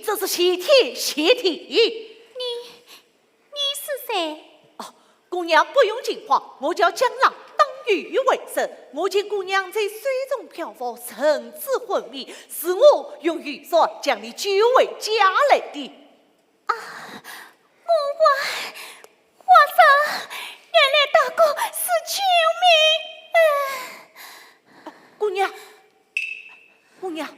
这是谢天谢地。你是谁？哦，姑娘不用惊慌，我叫江浪，当鱼为生。我见姑娘在水中漂浮，神志昏迷，是我用雨伞将你救回家来的。啊，我说，原来大哥是救命！姑娘，姑娘。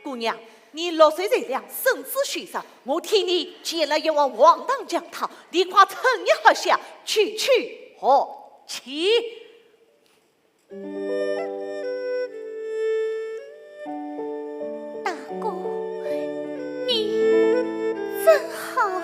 姑娘，你6岁这样身子虚伤，我替你建了一碗黄汤姜汤，你快称一喝下，去和气。大哥，你真好。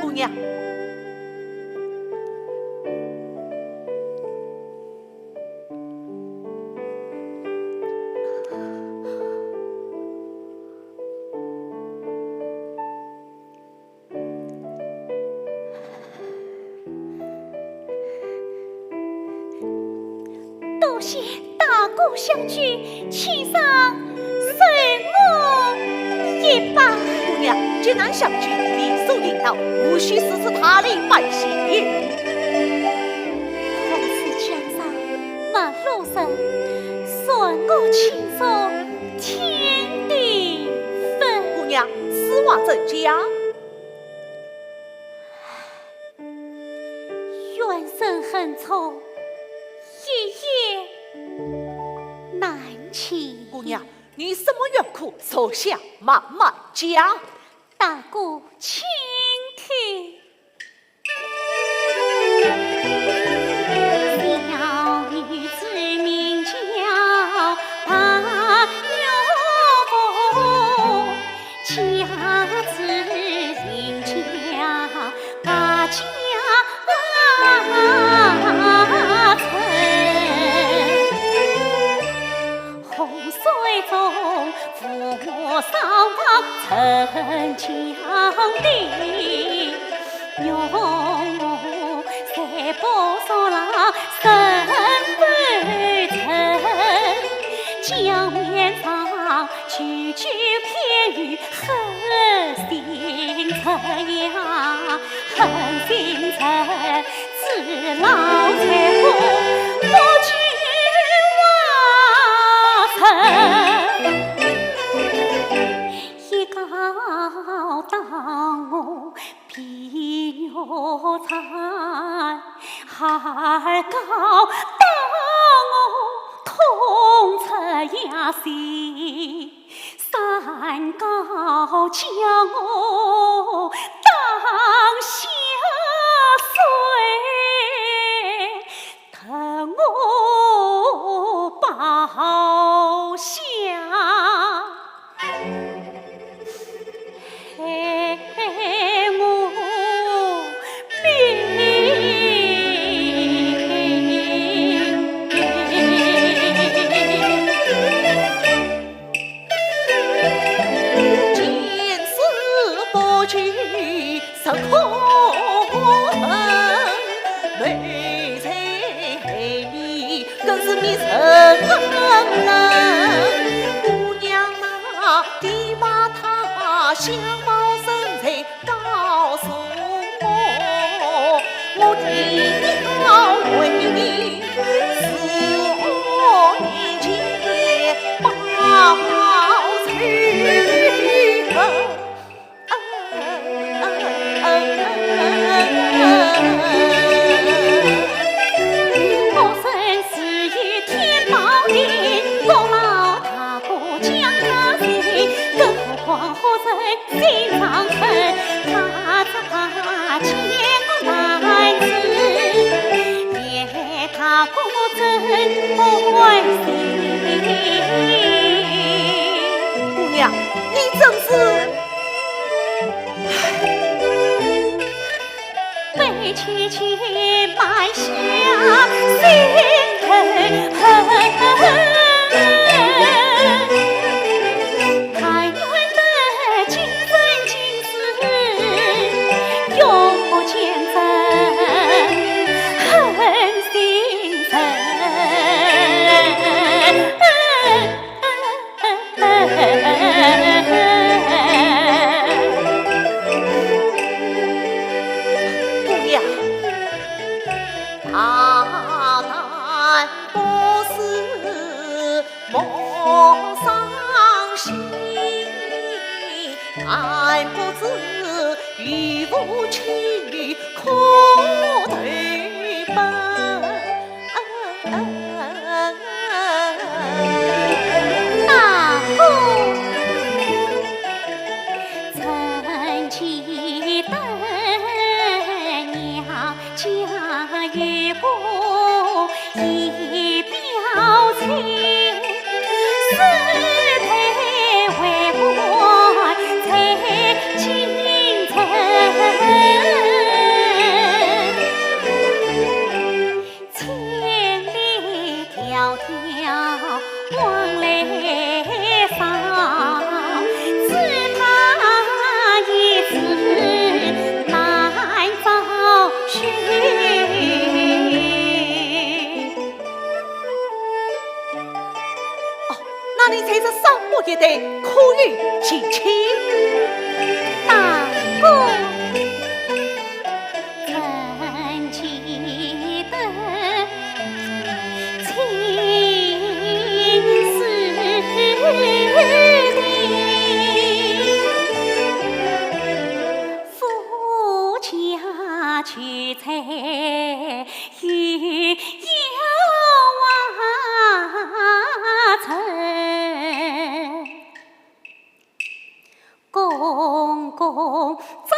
姑娘，多谢大哥相聚，请上随我一把。姑娘，既然相聚，理所应当，无需私自他人拜谢。同是江上马路上，算我轻松天地分。姑娘，此话怎讲？冤声恨错，一夜难晴。姑娘，你什么怨苦，手下慢慢讲。大哥请听。小女子名叫父上堂逞强的，用我才不说了身份称，江面上句句偏语狠心肠呀，狠心肠，自老才不惧一高当我比牛残，二高当我痛彻牙心，三高将我当下水，疼我报下。相貌身材告诉我，我定要为你是我面前报仇。我生是与天保定，功劳大过江大人，更何况何人心肠狠，他见我男子，连他果真关心。姑娘，你真是被妻妾埋下心恨。俺不知与父亲可对本，大夫曾记得娘家与我一表情，世代为我才进城，千里迢迢往来上，知他一字难找寻。那你才是上我一代可与亲亲。大哥曾记得青丝的夫家娶妻与公公早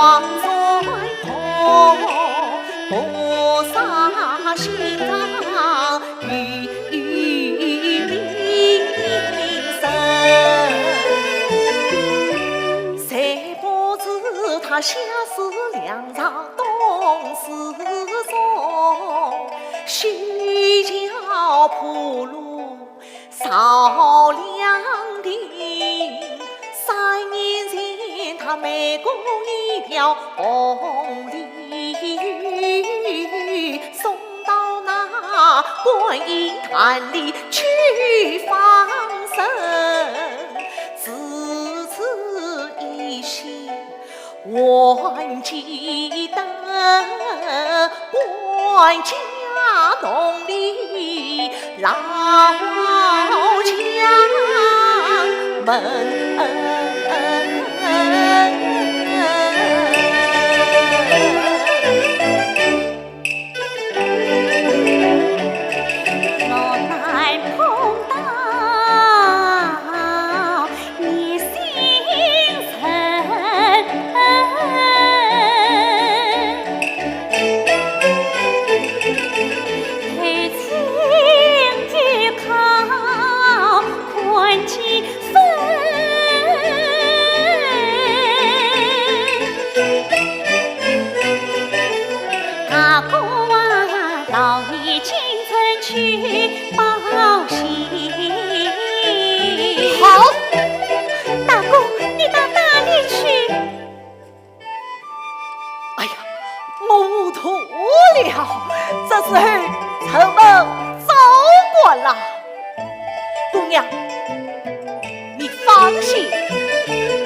黄水破，菩萨心肠与民生。谁不知他下死粮场东四中，西郊铺路少两锭。3年前他每过一条红鲤鱼，送到那观音坛里去放生。自此以心还记得管家农里老乡们。这时候城门早关了，姑娘，你放心，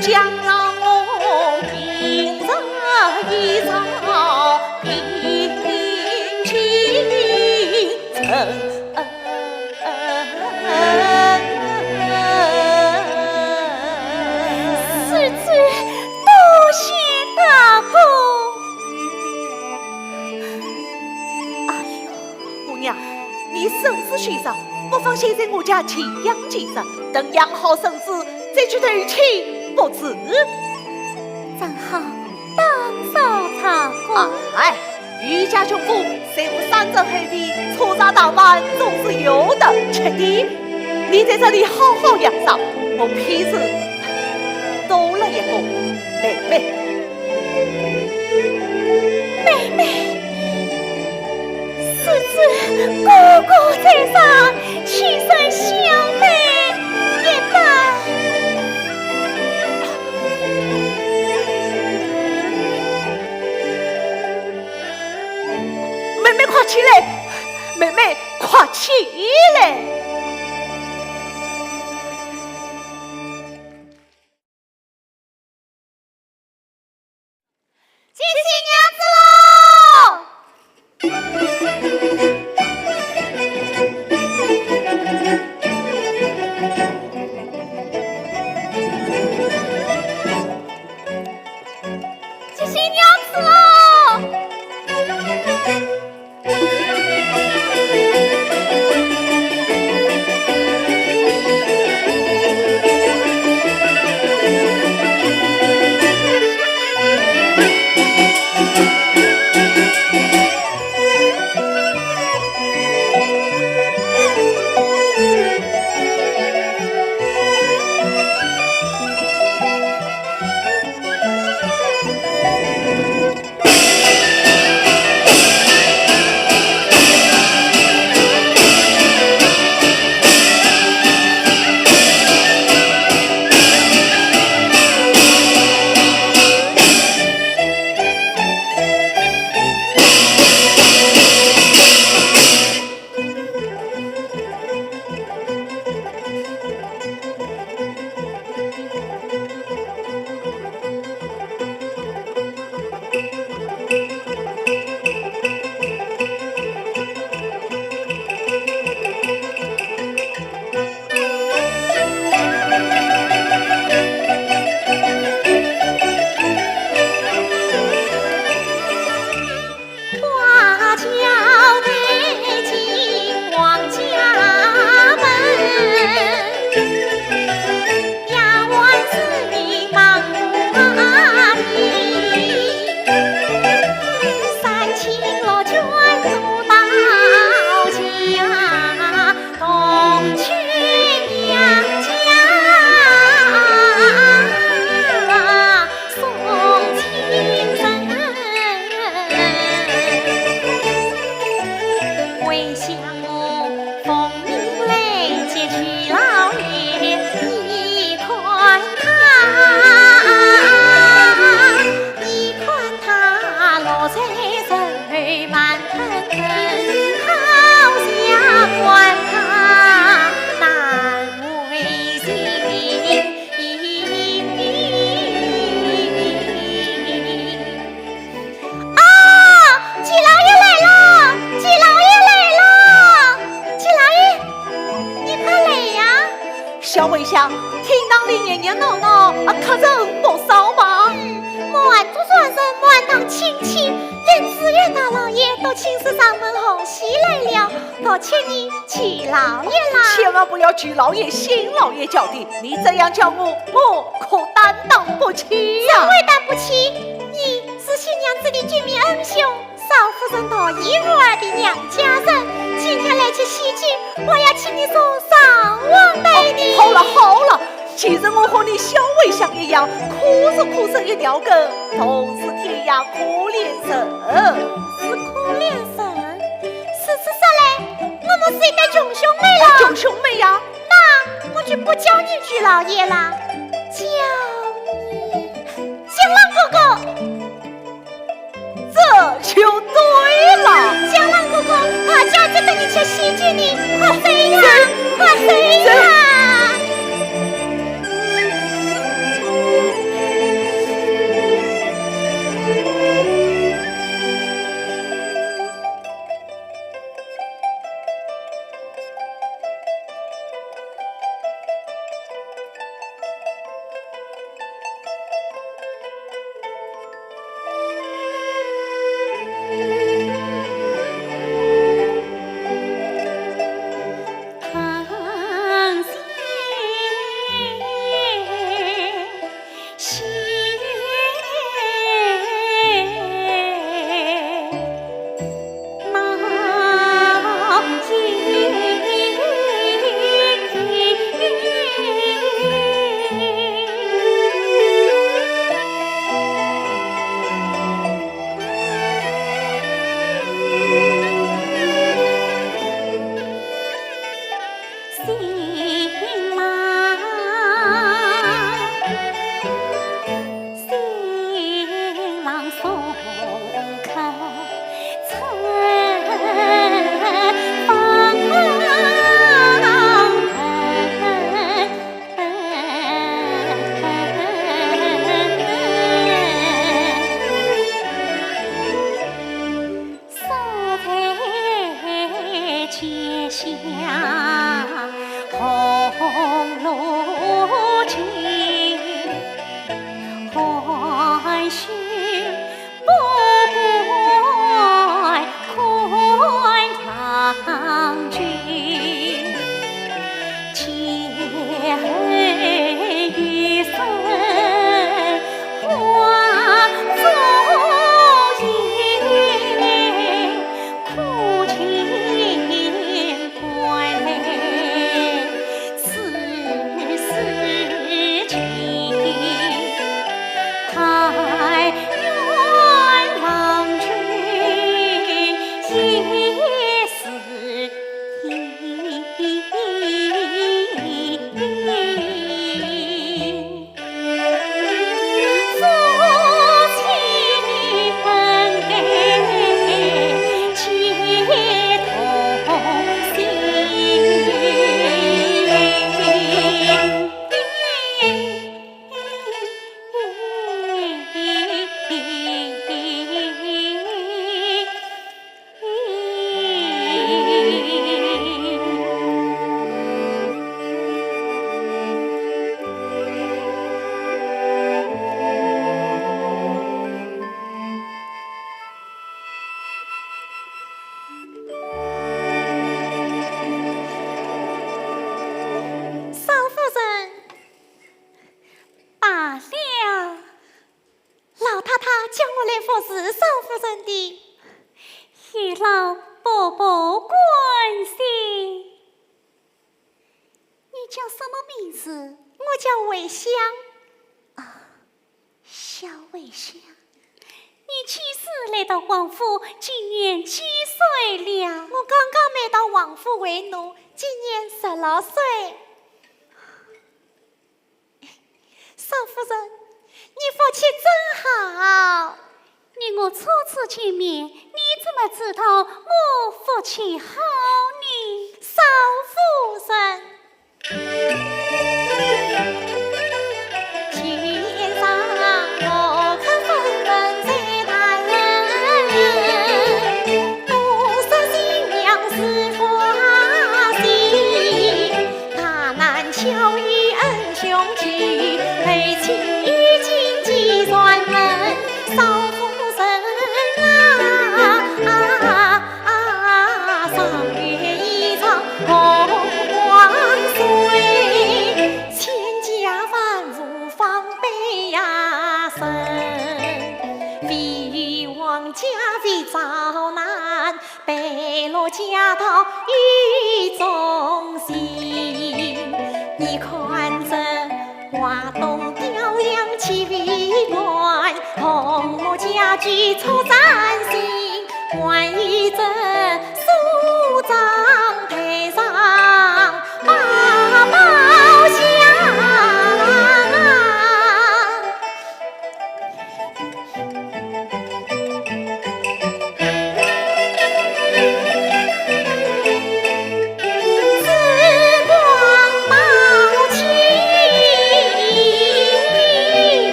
将让我平日一朝平清晨。世子多谢大公。你身子虚伤，不妨先在我家静养几日，等养好身子再去投亲不迟。正好当受茶公。哎，余家穷夫虽无山珍海味，粗茶淡饭总是有的吃的。你在这里好好养伤，我偏是多了一个妹妹。妹妹。世子哥哥在上，岂生相妹一般。妹妹快起来，妹妹快起来。热热闹闹，客人不少嘛。莫按祖传人，莫按当亲戚，连资源大老爷都请示上门后西来了，多请你去老爷啦。千万不要居老爷、新老爷叫的，你这样叫我可担当不起呀。怎会担不起？你是新娘子的军民恩兄，少夫人和姨母儿的娘家人，今天来吃喜酒，我要请你说上望待你。好了，既然我和你小魏相一样，苦是一条根，同是天涯可怜人。是可怜人，是嘞，我们是一对穷兄妹了。穷兄妹呀，那我就不叫你居老爷啦，叫你江浪哥哥。这就对了。江浪哥哥，大家在等你吃喜酒呢，快飞呀，快飞呀！巧遇恩兄聚。累积经济算分，少夫人上月一场红光水，千家万户方悲呀声，为王家为遭难，背落家道雨中行。你看这华东雕样起为官，红木家具出崭新，换一这苏张台上八宝箱。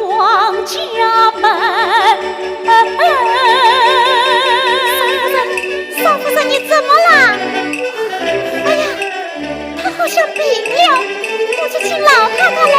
王家门，少夫人，你怎么了？哎呀，她好像病了，我去请老太太来。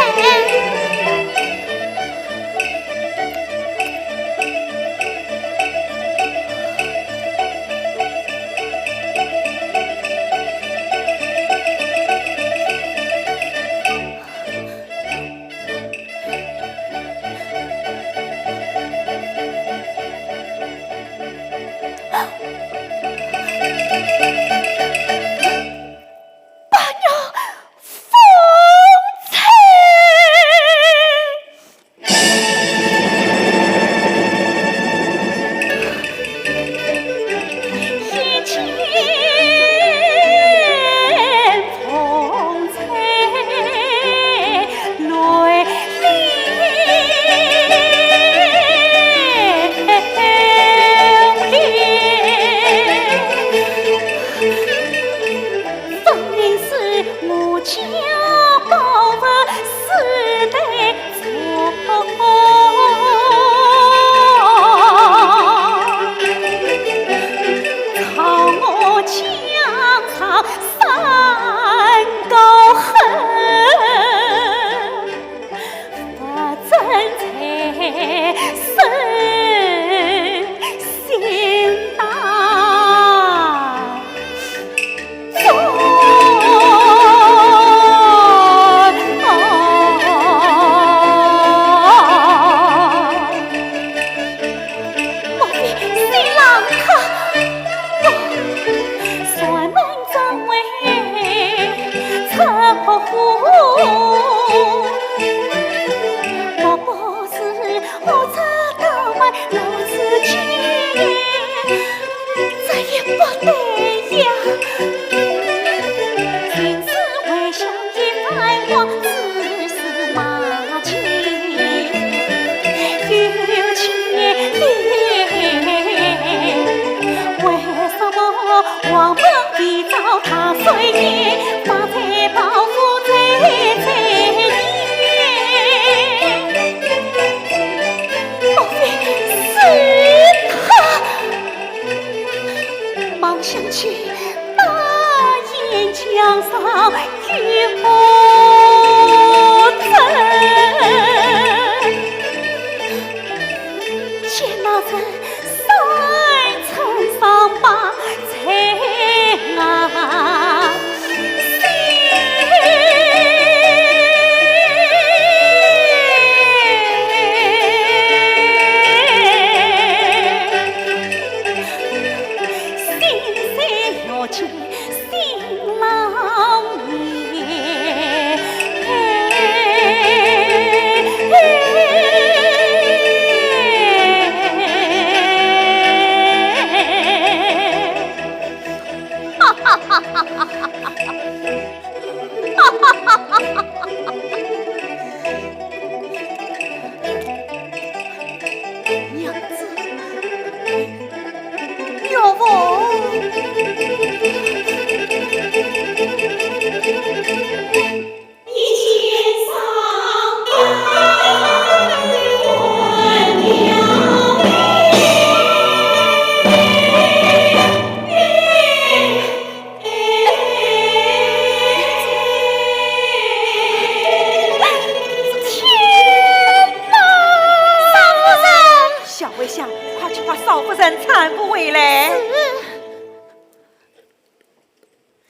夫人参不回来。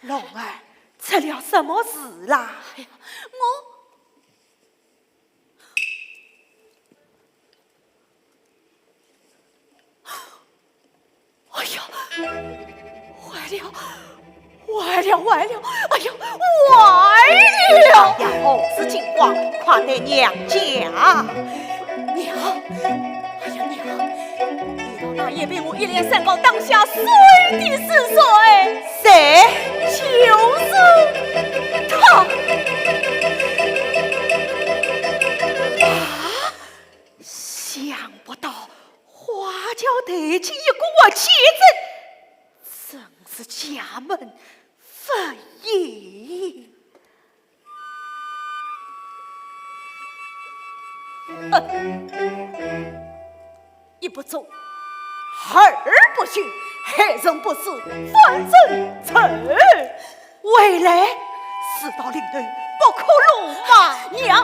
龙儿，出了什么事啦？哎呀，哎呀，坏了！哎呀，坏了！呀，何事情况？快对娘讲。娘，哎呀娘，你到大爷被我一连三告当下水的是谁？谁？就是他。想不到花轿抬起一个妻子，真是家门非也。一不做，二不行，害人不死，反人臣。未来事到临头，不可辱骂。娘，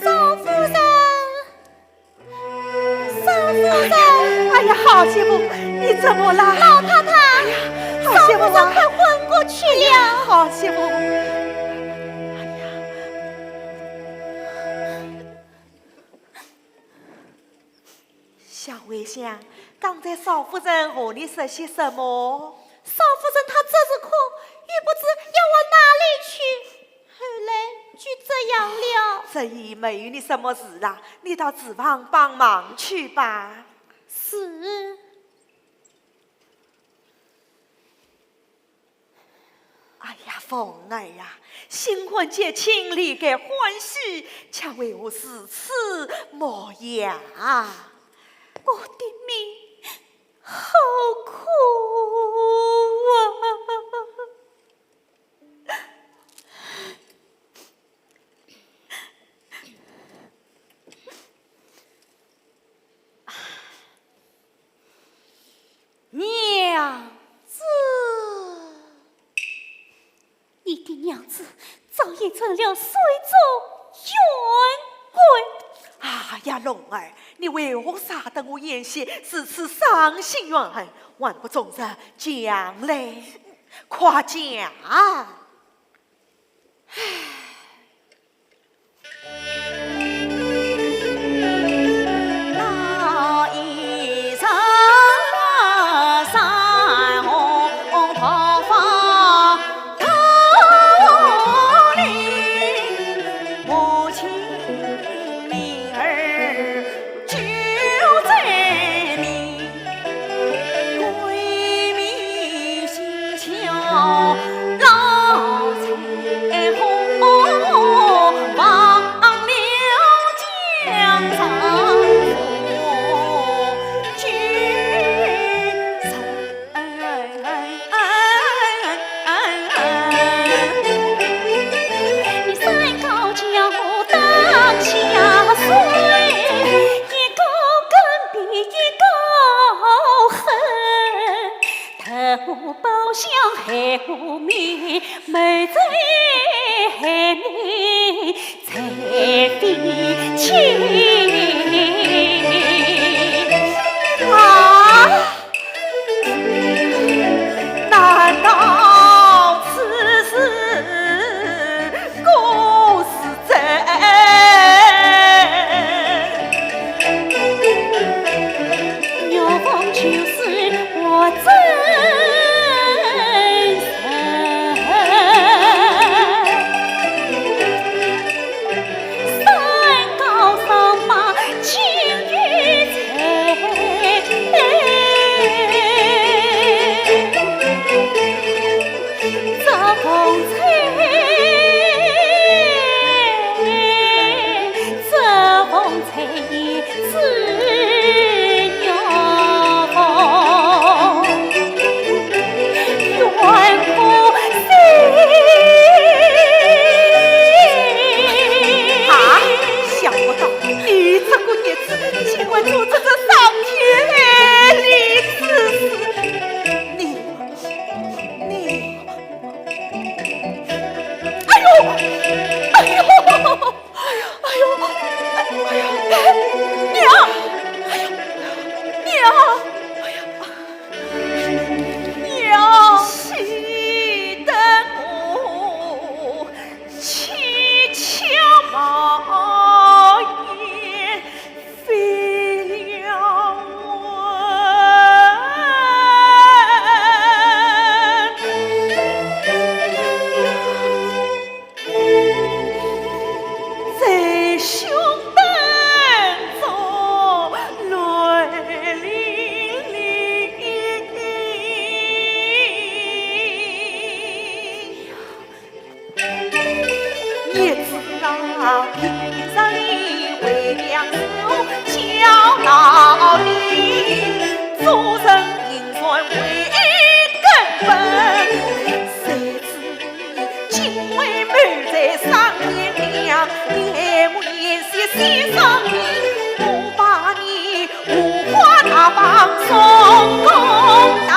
少夫人，哎呀，好媳妇，你怎么啦？老太太，好媳妇啊，快昏过去了。好媳妇。小魏香，刚才少夫人和你说些什么？少夫人她这是哭，也不知要往哪里去。后来就这样了。这已没有你什么事了，你到厨房帮忙去吧。是。哎呀，凤儿呀，新婚节庆里该欢喜，却为我如此模样。我的命好苦啊！娘子，你的娘子早已成了水中冤鬼。哎呀，龙儿，你为何杀得我眼前如此伤心怨恨？还不总是讲来，快讲！那一场山洪桃花桃林，母亲命儿就在命，闺蜜心桥老彩虹忘了江上君你三高脚当下水，一高更比一高狠，头包厢害我命，没在害命才比亲。难道此事故事真？牛凤就是我真神，山高上交到底，做人应算为根本。谁知今为满在上天亮，连我言谢先生你，我把你五花大绑送公堂。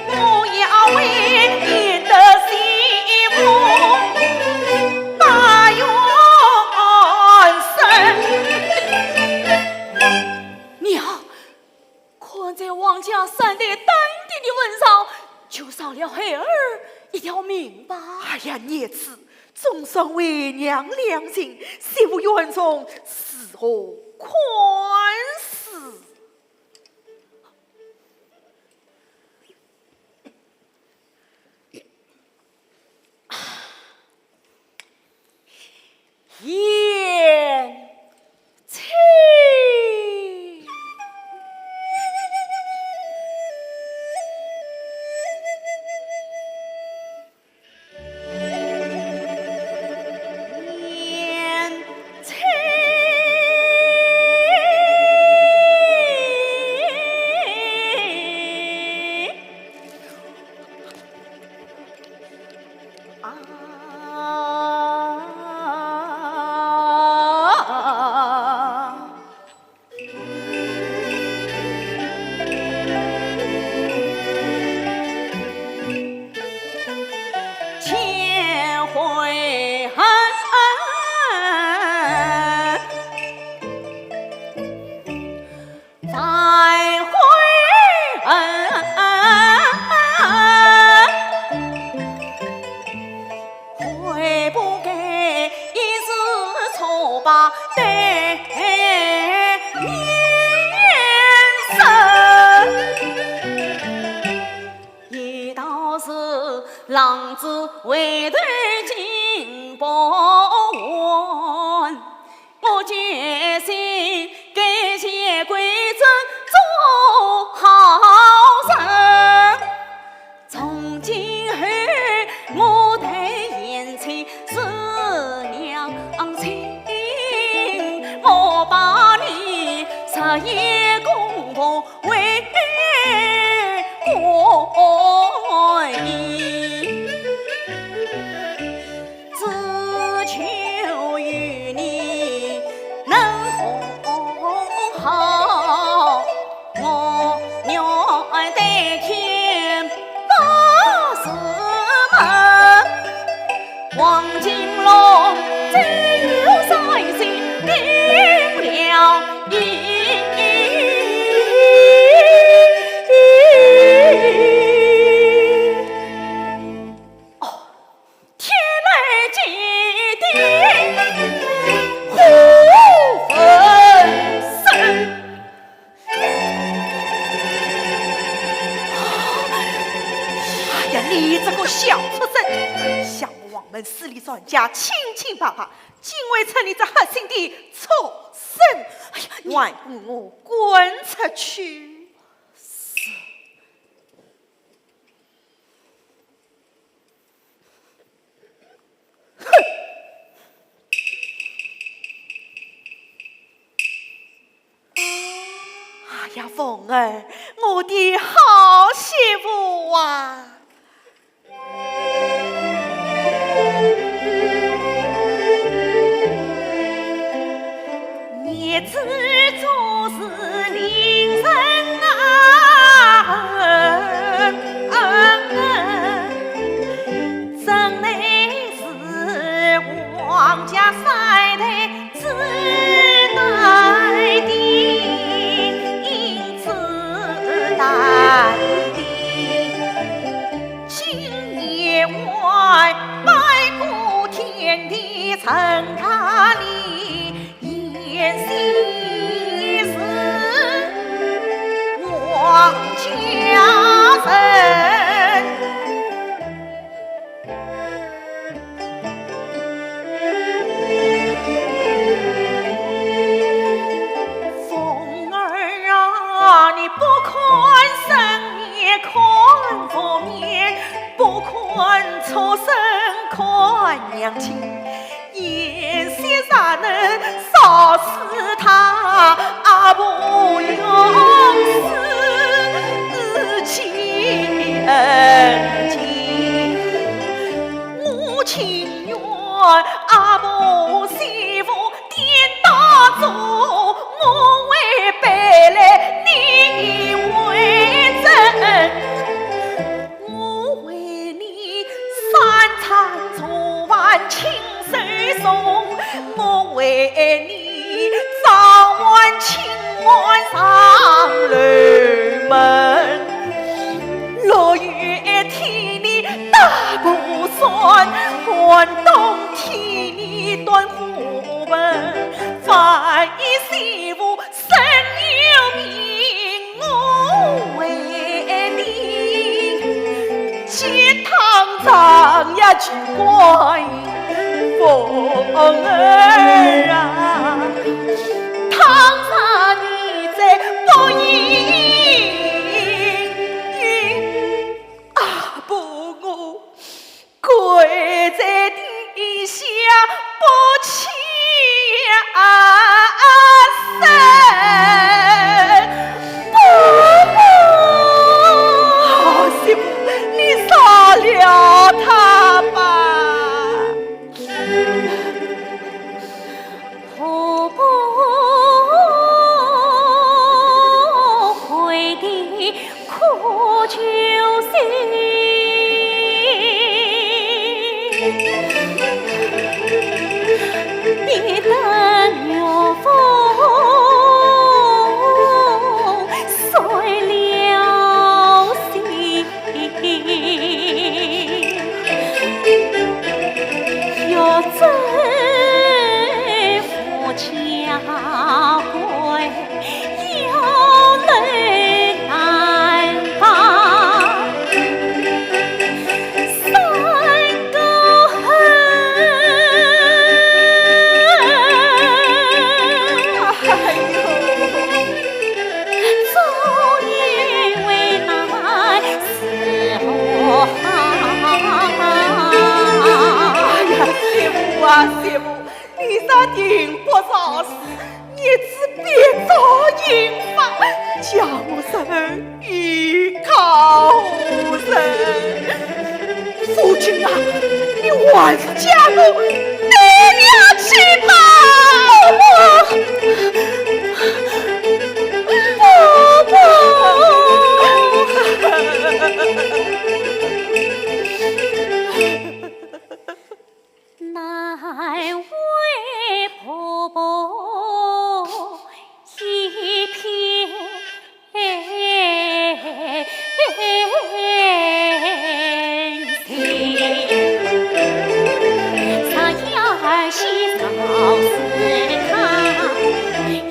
我要为演得媳妇把冤伸。娘，看在王家三代丹地的份上，就少了孩儿一条命吧。哎呀，孽子，总算为娘良心，媳妇冤中是何宽恕？言妻。浪子为头金宝碗，我决心改邪归正做好人。从今后我对言妻是娘亲，我把你彻夜供奉为国医，只求与你能和好，我娘代天把事门，王金龙只有在心定了义。势力专家清清白白，竟为趁你这黑心的畜生！哎呀，还不我滚出去！哼！哎呀，凤儿，我的好媳妇啊！孽子做事令人真乃是王家三代子代的，因此代的，今夜外拜过天地成他里。言希是王家人，凤儿啊，你不看生也看佛面，不看畜生看娘亲，言希啥能？用，我为你早晚请晚上楼门，落雨替你打不算，寒冬替你端火盆，饭衣媳妇生有命，我为你鸡汤长呀去观音凤儿啊，堂上你在不应允啊，不我跪在地下不起身，好媳妇，你杀了他吧。婆婆回的苦酒心，你等有风碎了心，要真夫家规，有泪难放，三个恨，终于为难死我媳妇啊媳妇，你啥定不着事，日子别遭引发，叫声依靠人。夫君啊，你还是嫁我爹娘去吧。婆难为婆婆一片心，啥样儿媳早是她，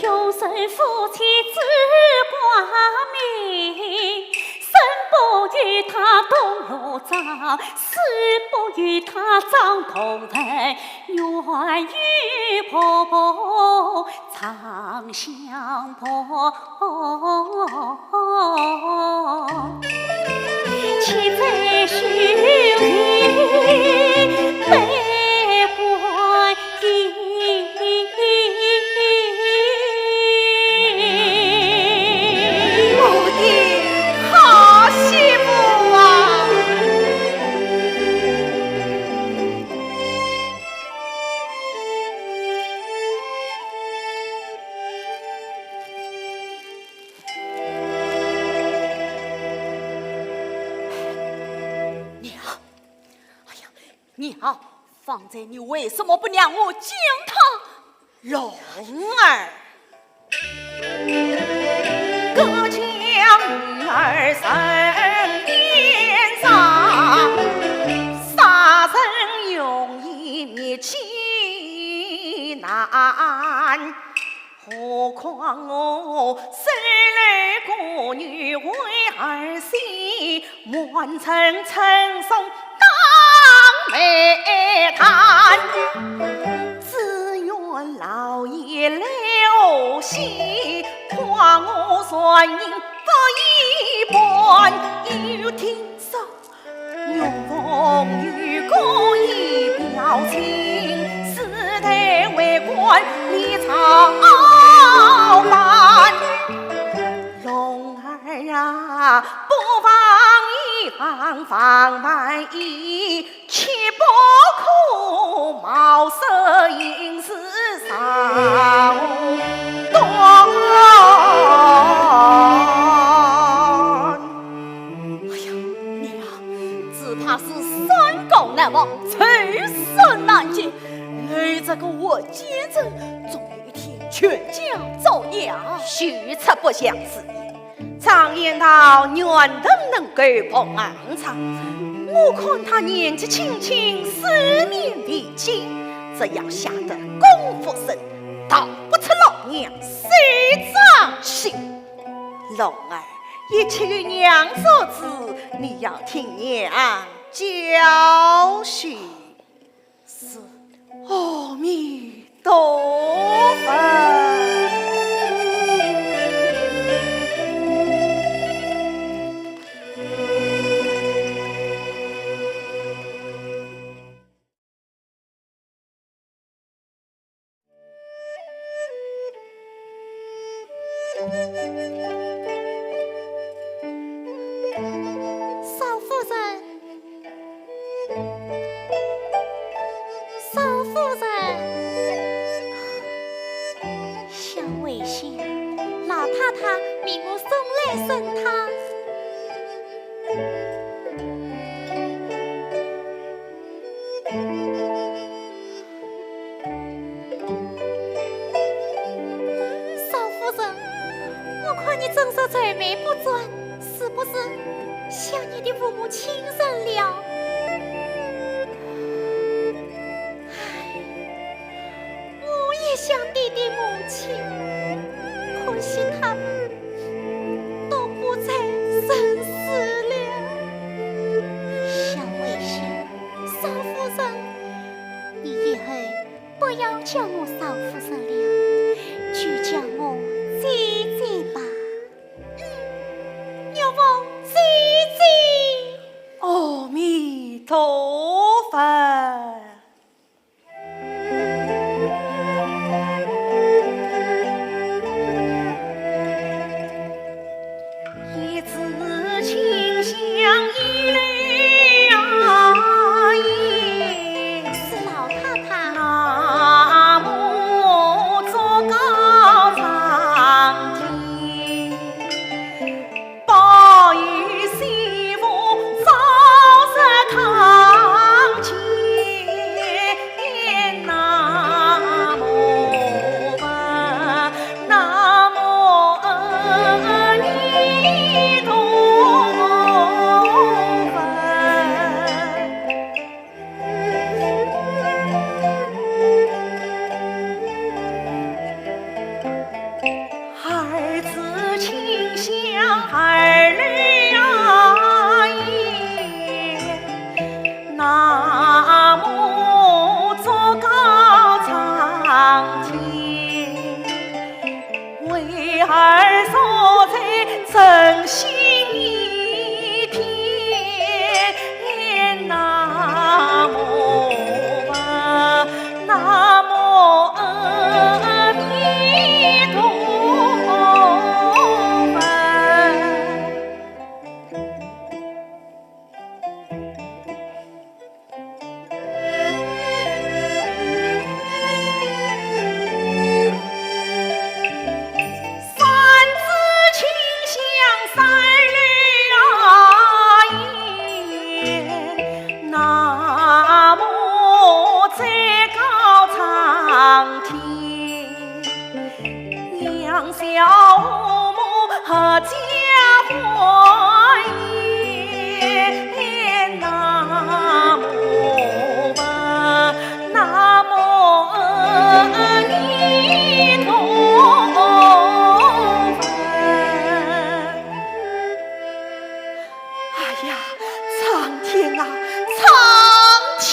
有生夫妻只挂名，生不与他同入葬，死不与他葬同坟，愿与婆婆长相伴。妻在须臾悲观音。我的好媳妇啊！娘，方才你为什么不让我见他？龙儿，各将女儿升殿上，杀人容易灭其难，何况我生来孤女为儿媳，满城称颂当美谈，只愿老爷留心，夸我算银不一般，有听说玉凤与公已表情，四台为官理朝办。龙儿啊，不妨一行防万一，切不可冒失应是上端。哎呀，娘，只怕是山高难望，寸顺难进。你这个个我接着，总有一天全家遭殃。虚策不相思。常言道，愿人能够碰暗藏。我看他年纪轻轻，4年未经，只要下得功夫深，逃不出老娘手掌心。龙儿，一切与娘所知，你要听娘教训。是，阿弥陀佛。少夫人，少夫人，小微信，老太太命我送来审他。少夫人，我看你正色垂眉不转，是不是想你的父母亲人了？唉，我也想你的母亲，可惜他们都不在人世了。小微信，少夫人，你以后不要叫我少夫人了，就叫我姐姐吧。牛凤姐姐，阿弥陀佛。一字清香一泪啊意，是老太太。南无坐高长天，保佑媳妇早日康健。南无南无阿弥陀佛。孩子清香儿女啊也，南无坐高长天，为儿所在真心一片。南无南无阿弥陀佛。三字清香三日啊也，南无最高长天，两小无母合家欢也。南无南无阿弥陀佛。哎呀，苍天啊，苍天！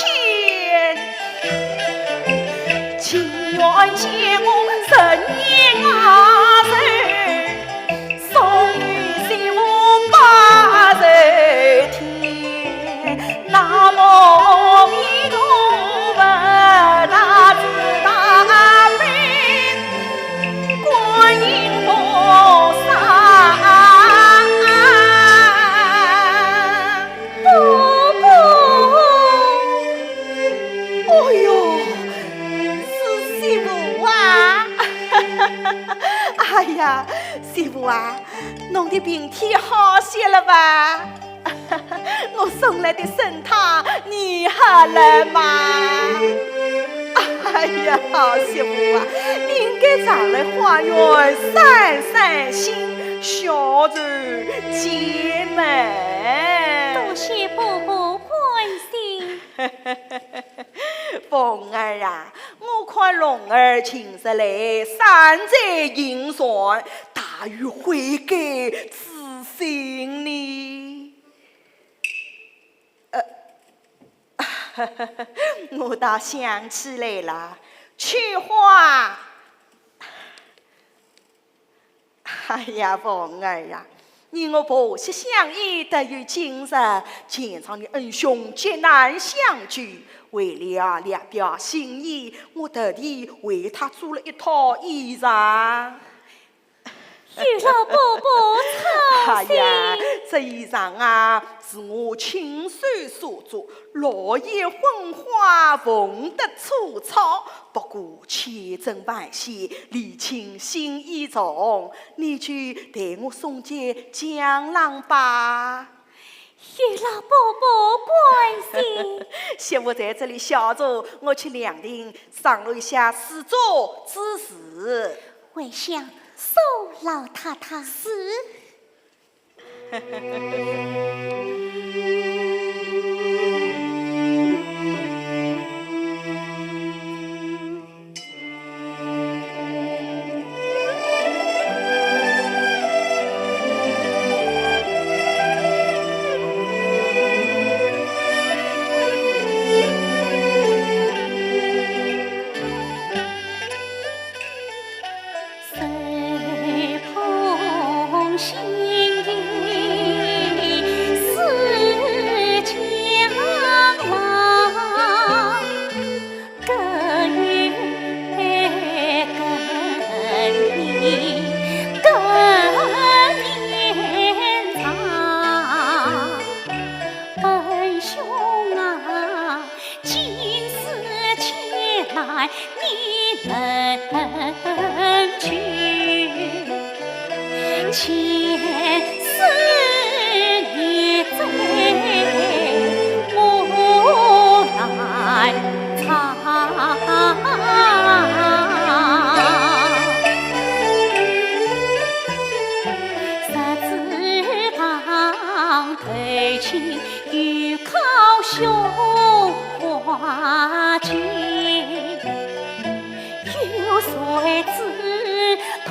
情愿借我10年啊人，送与媳妇80天。南无阿弥陀佛，大慈大悲观音菩萨。哎呦，是媳妇啊！哎呀，媳妇啊，侬的病体好些了吧？我送来的参汤你喝了吗？哎呀，媳妇啊，你应该常来花园散散心，小人姐妹。多谢伯伯关心。凤儿啊，我看龙儿近日来山寨银船，大有悔改之心呢。我倒想起来了，菊花。哎呀，凤儿呀，你我婆媳相依得有今日，前场的恩兄结难相聚。为了两表心意，我特地为他做了一套衣裳。有劳伯伯操心。呀，这衣裳啊，是我亲手所做，落叶昏花，缝得粗糙。不过千真万确，礼轻心意重，你就带我送进江浪吧。有劳伯伯关心。媳妇在这里小坐，我去凉亭商量一下施作之事。为想受老太太死。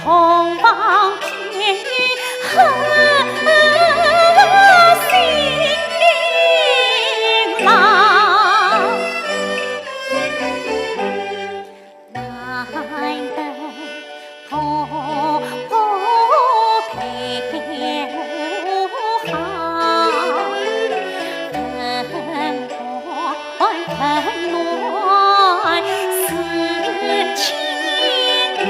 同房天恨心郎，难得同陪我好，藤暖似清凉。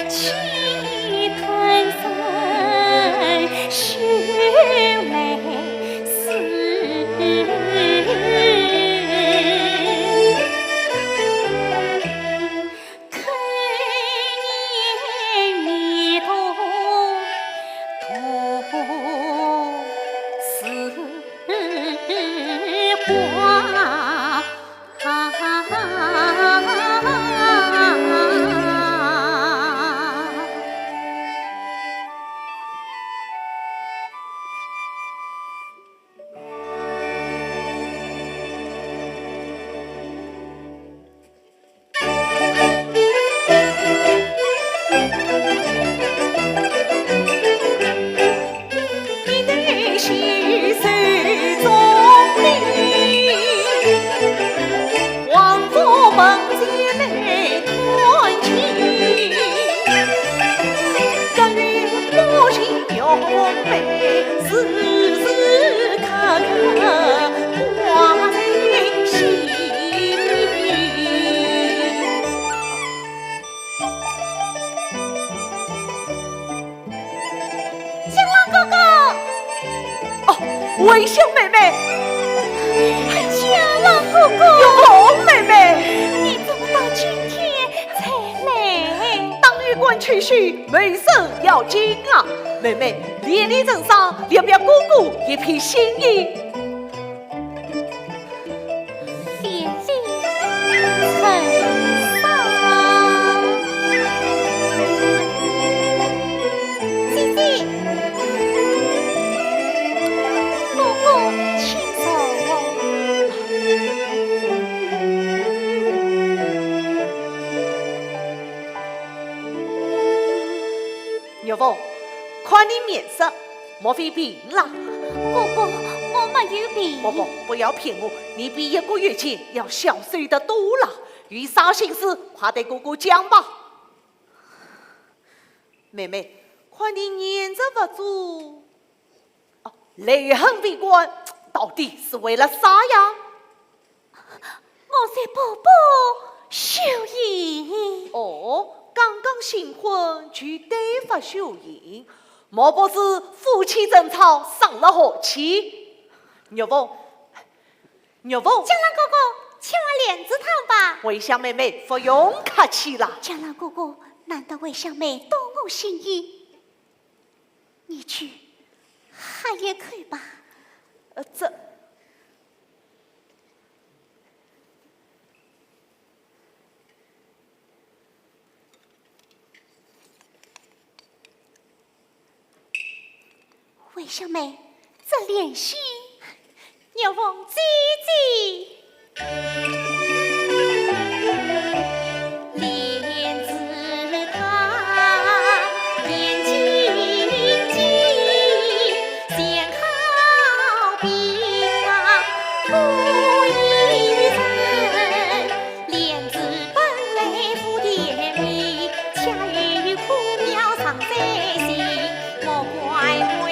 气吞声，血泪似看见你同似花。微笑妹妹，江浪哥哥，有红妹妹，你怎么到今天才来？当玉官去世，美色要紧啊！妹妹，连理镇上留表姑姑一片心意。玉凤，看你面色，莫非病了？哥哥，我没有病。不要骗我，你比1个月前要小睡得多了。有啥心事，快对哥哥讲吧。妹妹，看你念着不住，泪痕为官，到底是为了啥呀？我在宝宝秀英。刚刚新婚就对发秀英，莫不是夫妻争吵伤了和气？玉凤，江郎哥哥，请我莲子汤吧。魏香妹妹不用客气了。江郎哥哥，难得魏香妹懂我心意，你去喝一口吧。这。魏小妹，这莲心要往姐姐。莲子汤，莲晶晶，鲜好冰啊，土一层。莲子本来富甜蜜，恰与苦苗藏在心，莫怪为。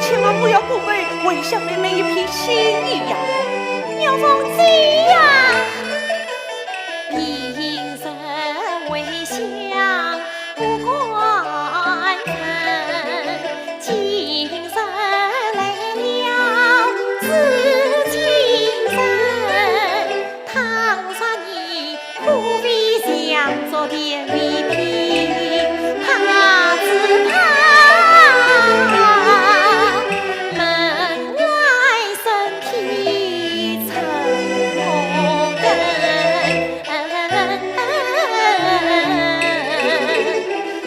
千万不要辜负魏香妹妹一片心意呀！有风姐呀，平生为香不关人，今生来了是今生，倘若你苦为香做点为凭，怕只怕。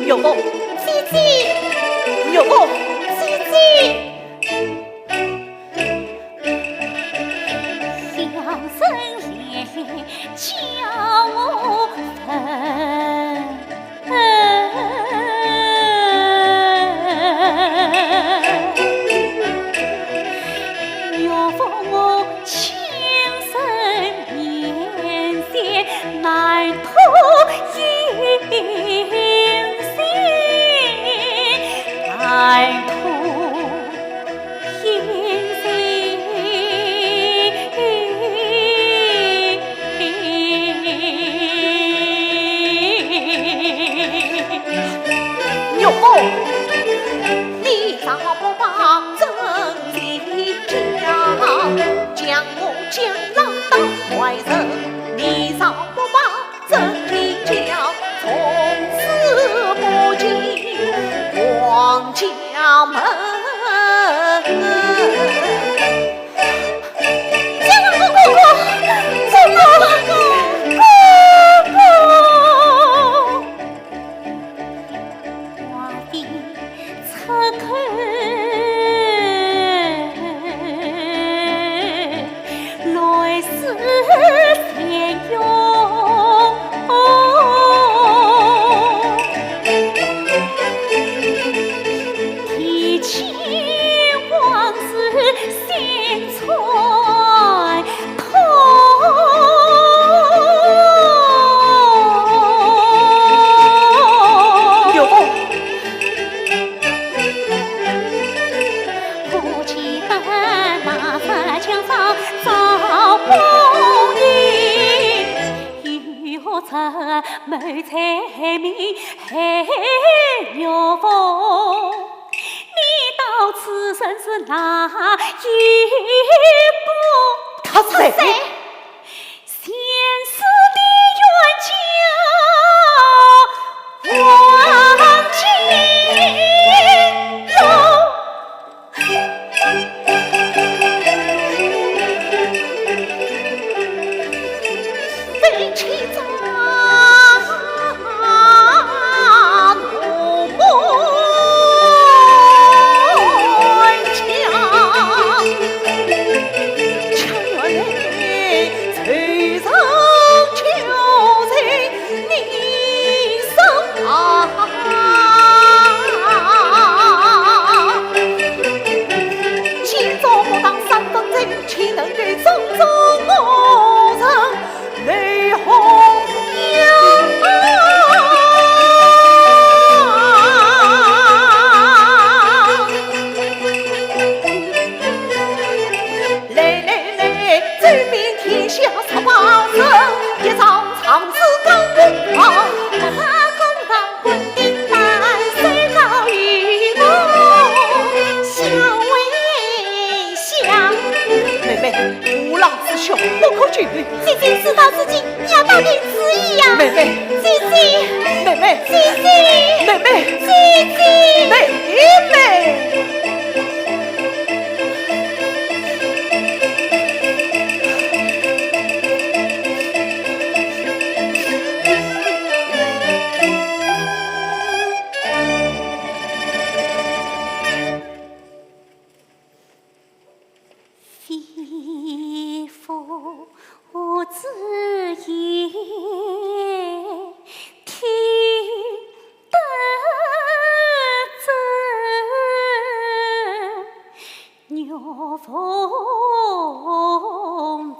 有梦，姐姐，有梦，姐姐，小声言叫我分。若逢我情深面线难脱影。爱徒心心，有梦，你上不把真理讲，将我江郎当坏人，你上不把真理讲，从此不见王家门。江郎哥哥，江郎哥哥，我的出口来世相拥。谋财名害若风，你道此生是哪一个？他是谁？现世的冤家王金龙。妹妹，姐姐，妹妹，姐姐，妹妹，姐姐，妹妹。非父子也，听得真，牛凤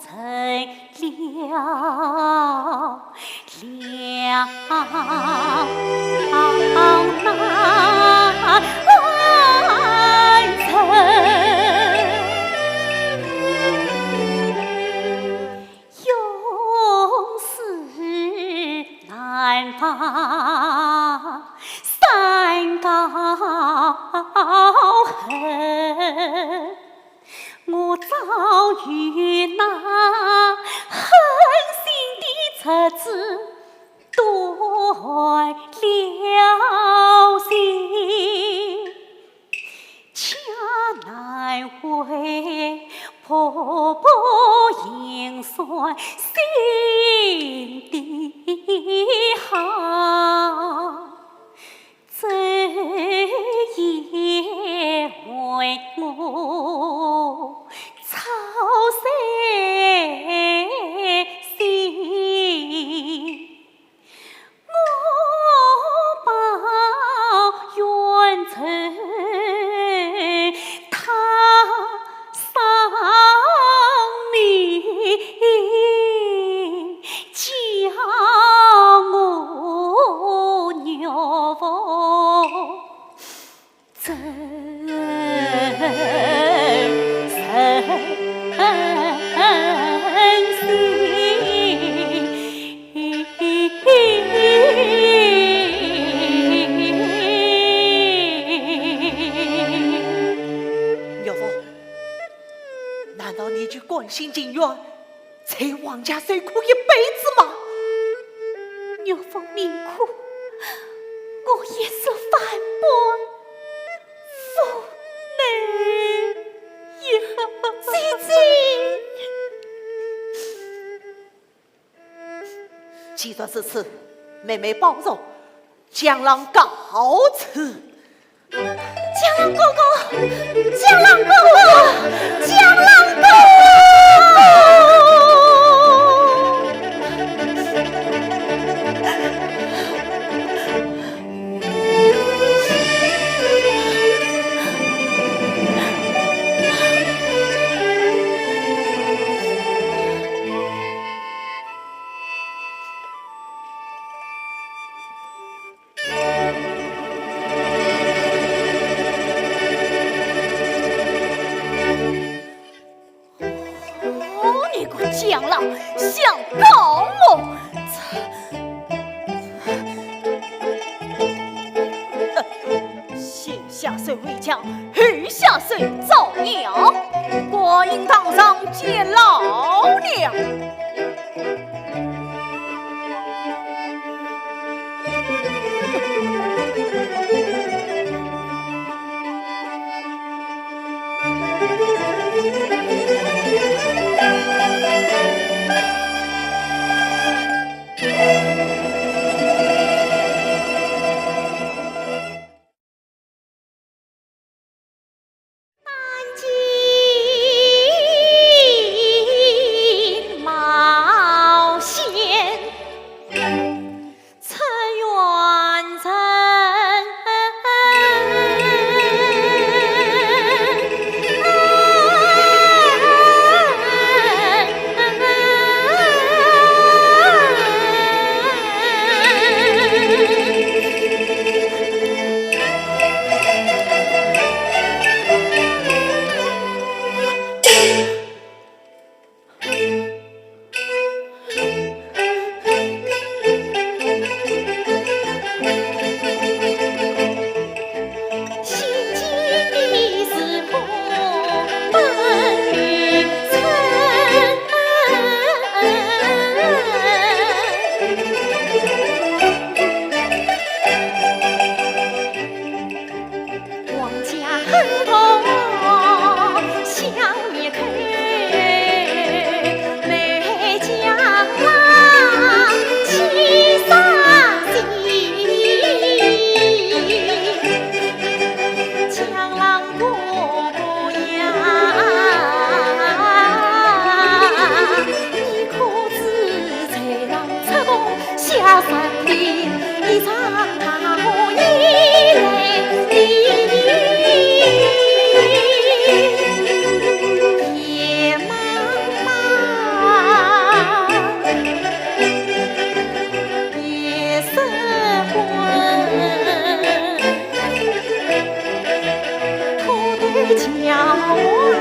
成了那完成。永世难放三高恨，我早与那狠心的贼子断了心，恰难为婆婆应算心地好，这也为我操碎心。我报冤仇，他丧命，叫我牛凤真牛凤，难道你就甘心情愿在王家受苦一辈子吗？牛凤命苦，我也是反驳，不能呀！姐姐，既然是此，妹妹保重，江郎告辞。江郎哥哥，江郎哥哥，江郎哥你个江郎想告我？先下水为强，后下水造谣，观音堂上见老娘。南京马家身边，一场大雨已来临。夜茫茫，夜色昏，土地桥啊。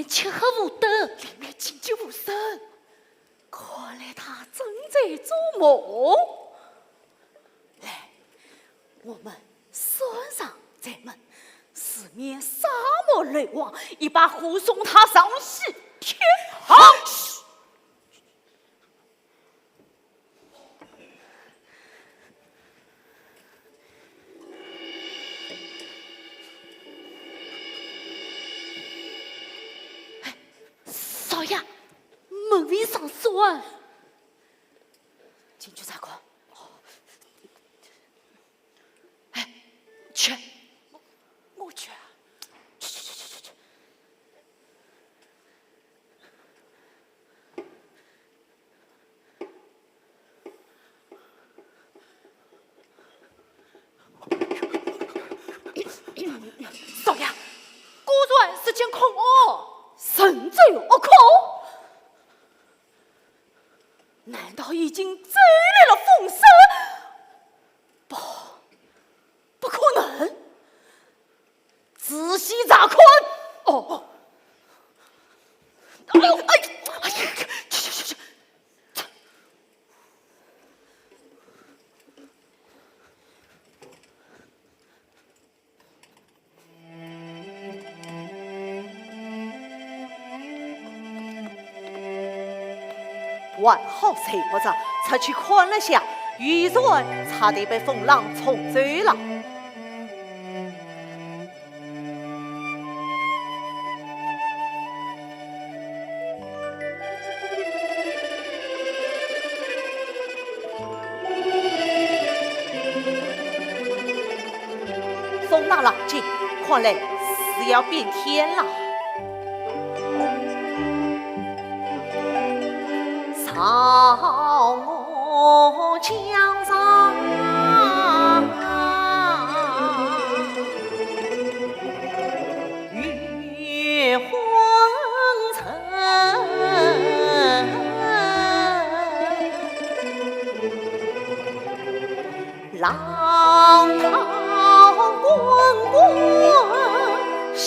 漆黑无灯，里面静寂无声。看来他正在做梦。来，我们拴上这门，四面沙漠雷王，一把护送他上西天。好。少爷，门卫上锁，进去查看。哎，去，我去，去。少爷，果然是件空哦。神罪恶口，难道已经追来了风声？不可能！仔细查看。哦，哎呦，去！完好睡不着，出去看了下，渔船差点被风浪冲走了。风浪浪静，看来是要变天了。上我江上，月昏沉，浪涛滚滚，心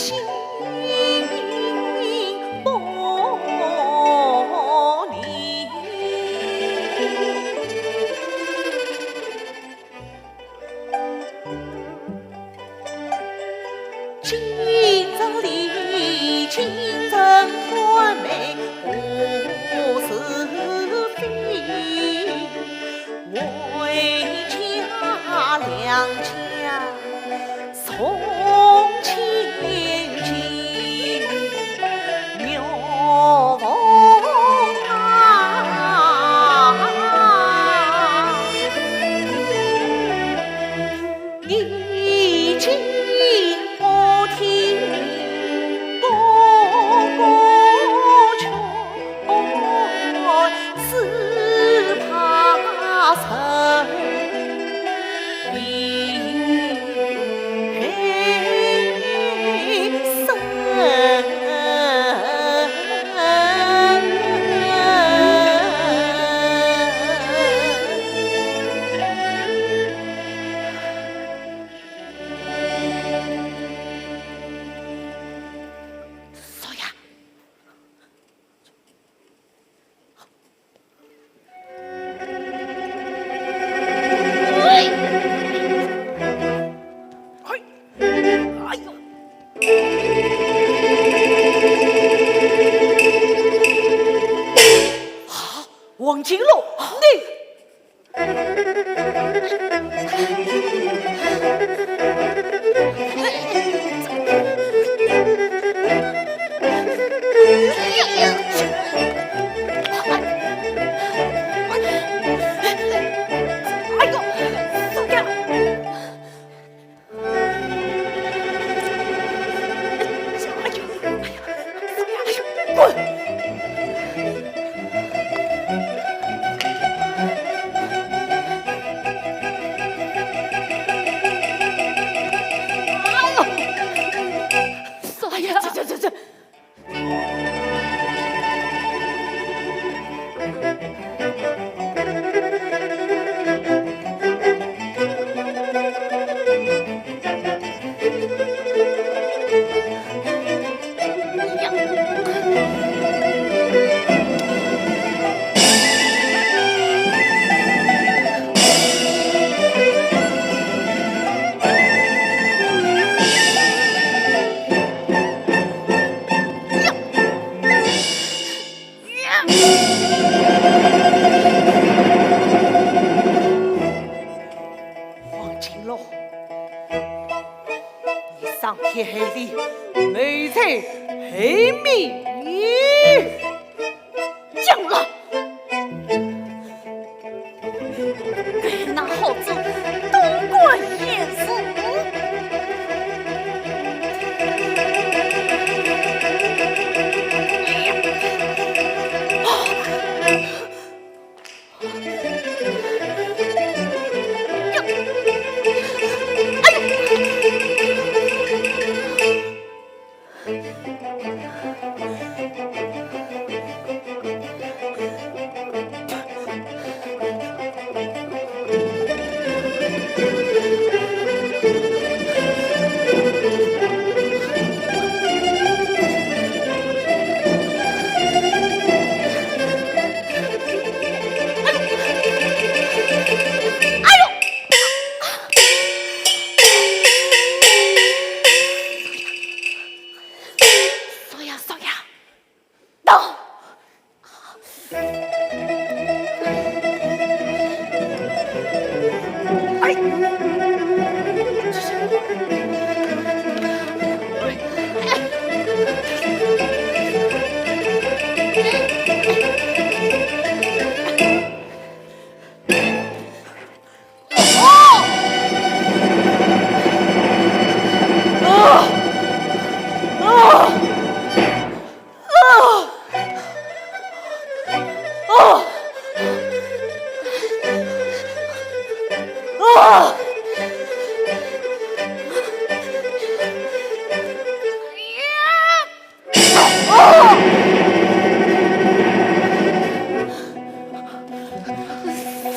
滚！哎呀，这！王金龙，你上天黑地，美才黑命你将了，给那猴子东莞也死。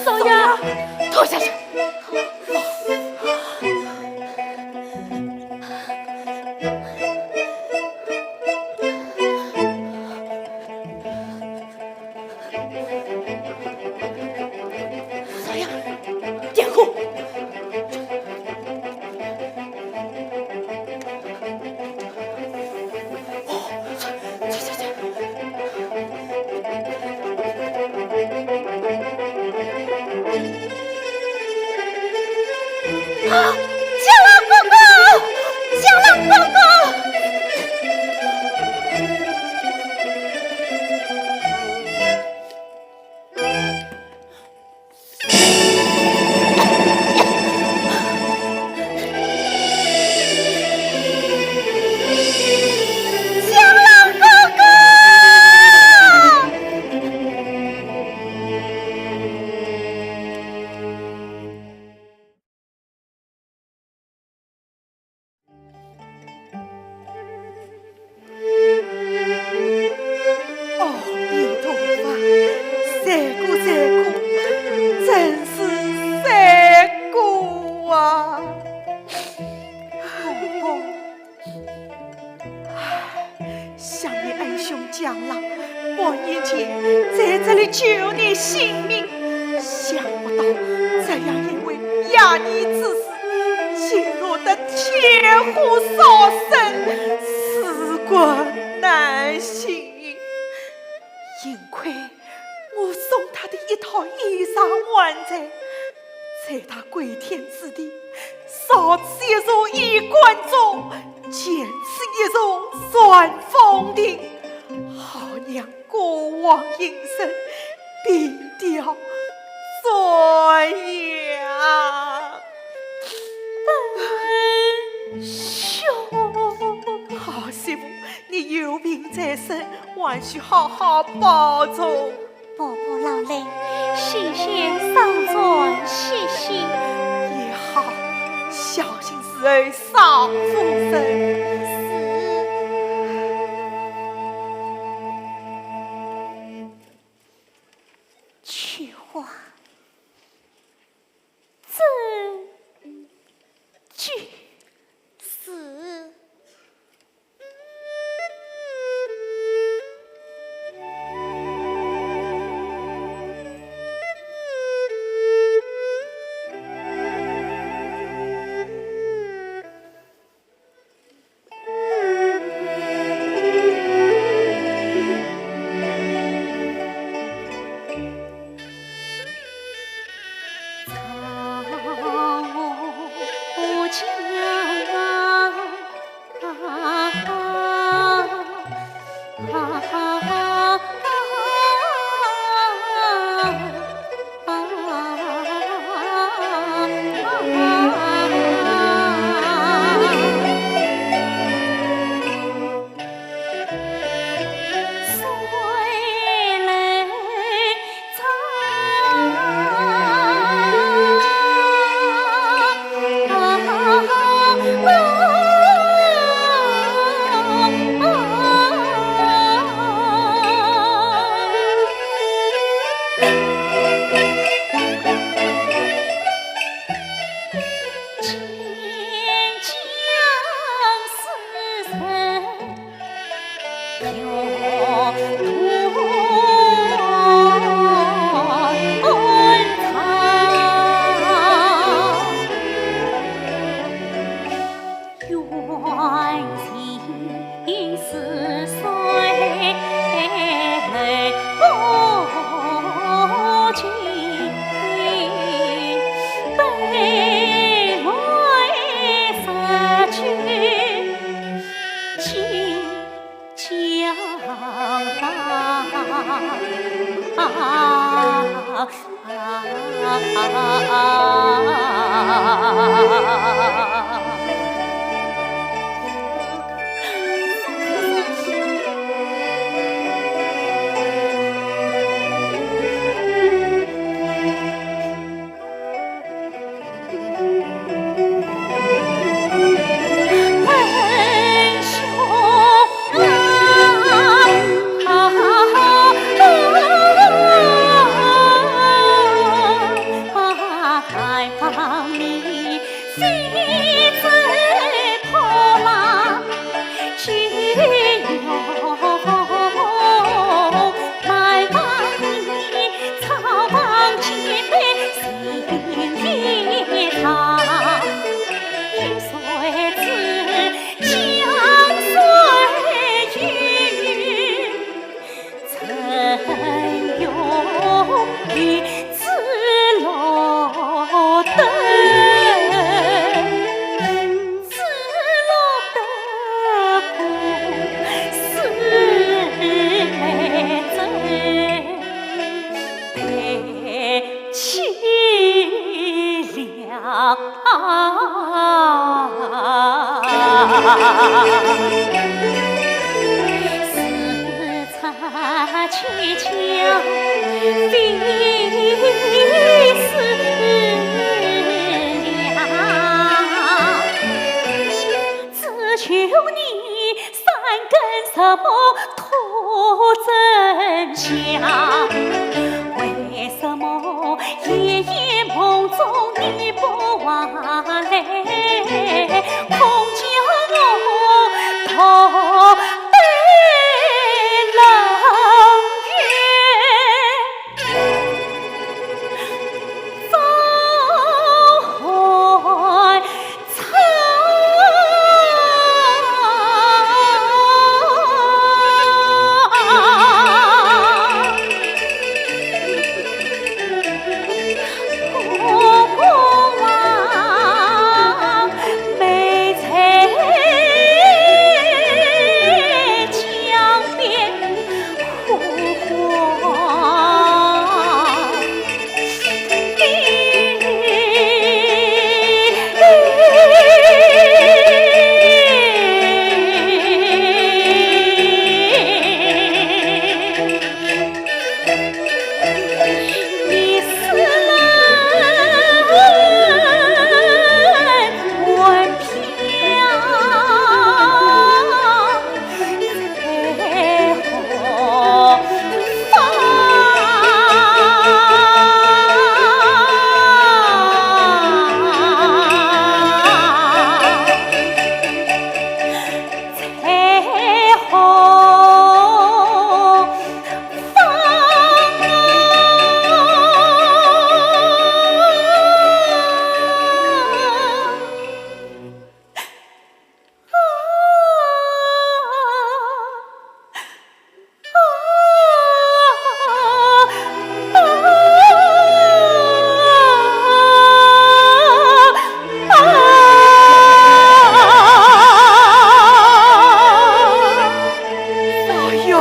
少爷，拖下去。少爷，点火。江浪哥哥，江浪哥哥。江浪，半年前在这里救你性命，想不到这样因为压你之死，竟落得千户烧身，尸骨难寻。幸亏我送他的一套衣裳还债，在他归天之地，少吃一座衣冠冢，减吃一座双凤亭，好让过往阴生比掉尊严。本兄，好媳妇，你有病在身，还需好好保重。伯伯老累，谢谢上船，谢谢。也好，小心侍儿少负身。去话，字句。是。国王。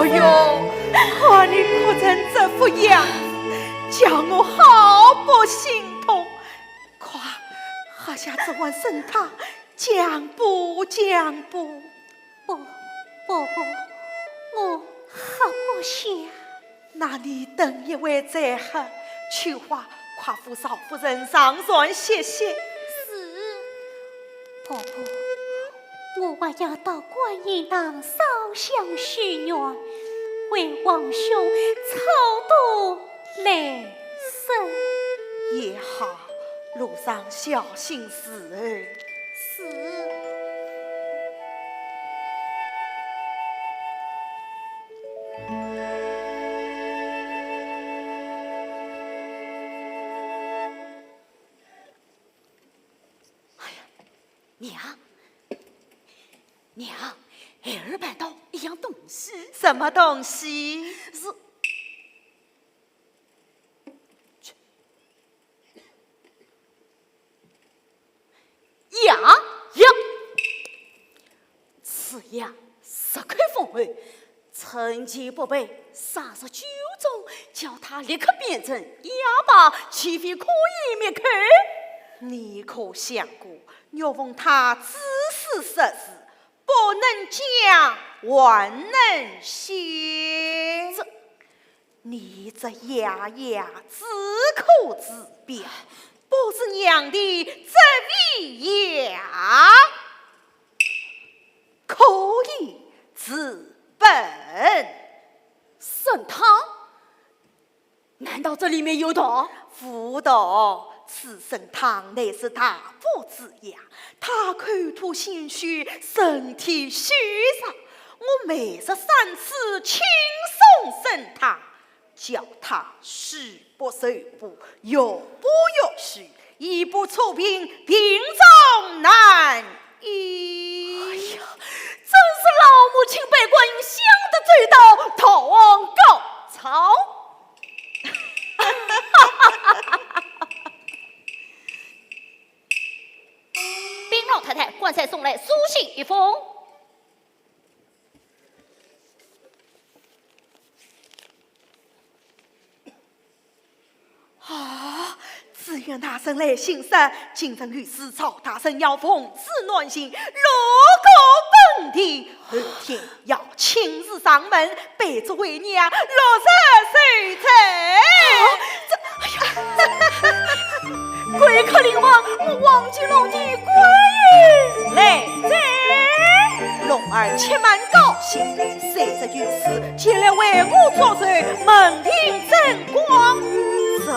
哟哟，看你哭成这副样子，叫我好不心痛。快，喝下这碗参汤，降补降补。不，我喝不下。那你等一会再喝。去话，快扶少夫人上船歇歇。是，婆婆，我还要到观音堂烧香许愿，为王兄超度来生。也好，路上小心事儿。是。娘，儿办到一样东西。什么东西？是呀，此呀十块风味，趁其不备，撒入酒中，叫他立刻变成哑巴，岂非可以灭口？你可想过，若逢他自私设事，不能讲，还能写。你这牙自可自表，不是娘的这味牙，可以自本。参汤？难道这里面有毒？辅导，此参汤乃是大补之药，他口吐鲜血，身体虚弱。我每日3次轻送参汤，叫他食不受补，药不药虚，一不出病，病重难医。哎呀，真是老母亲被观音想得最到，同高潮。禀老太太，官差送来书信一封。只愿大圣来行事，今日御史曹大圣要奉旨暖心，路过本地，后天要亲自上门，备着为娘落实收成。贵客灵王，我忘记龙的关羽来哉！龙儿且慢高兴，随着御史前来为我作寿，门庭争光。这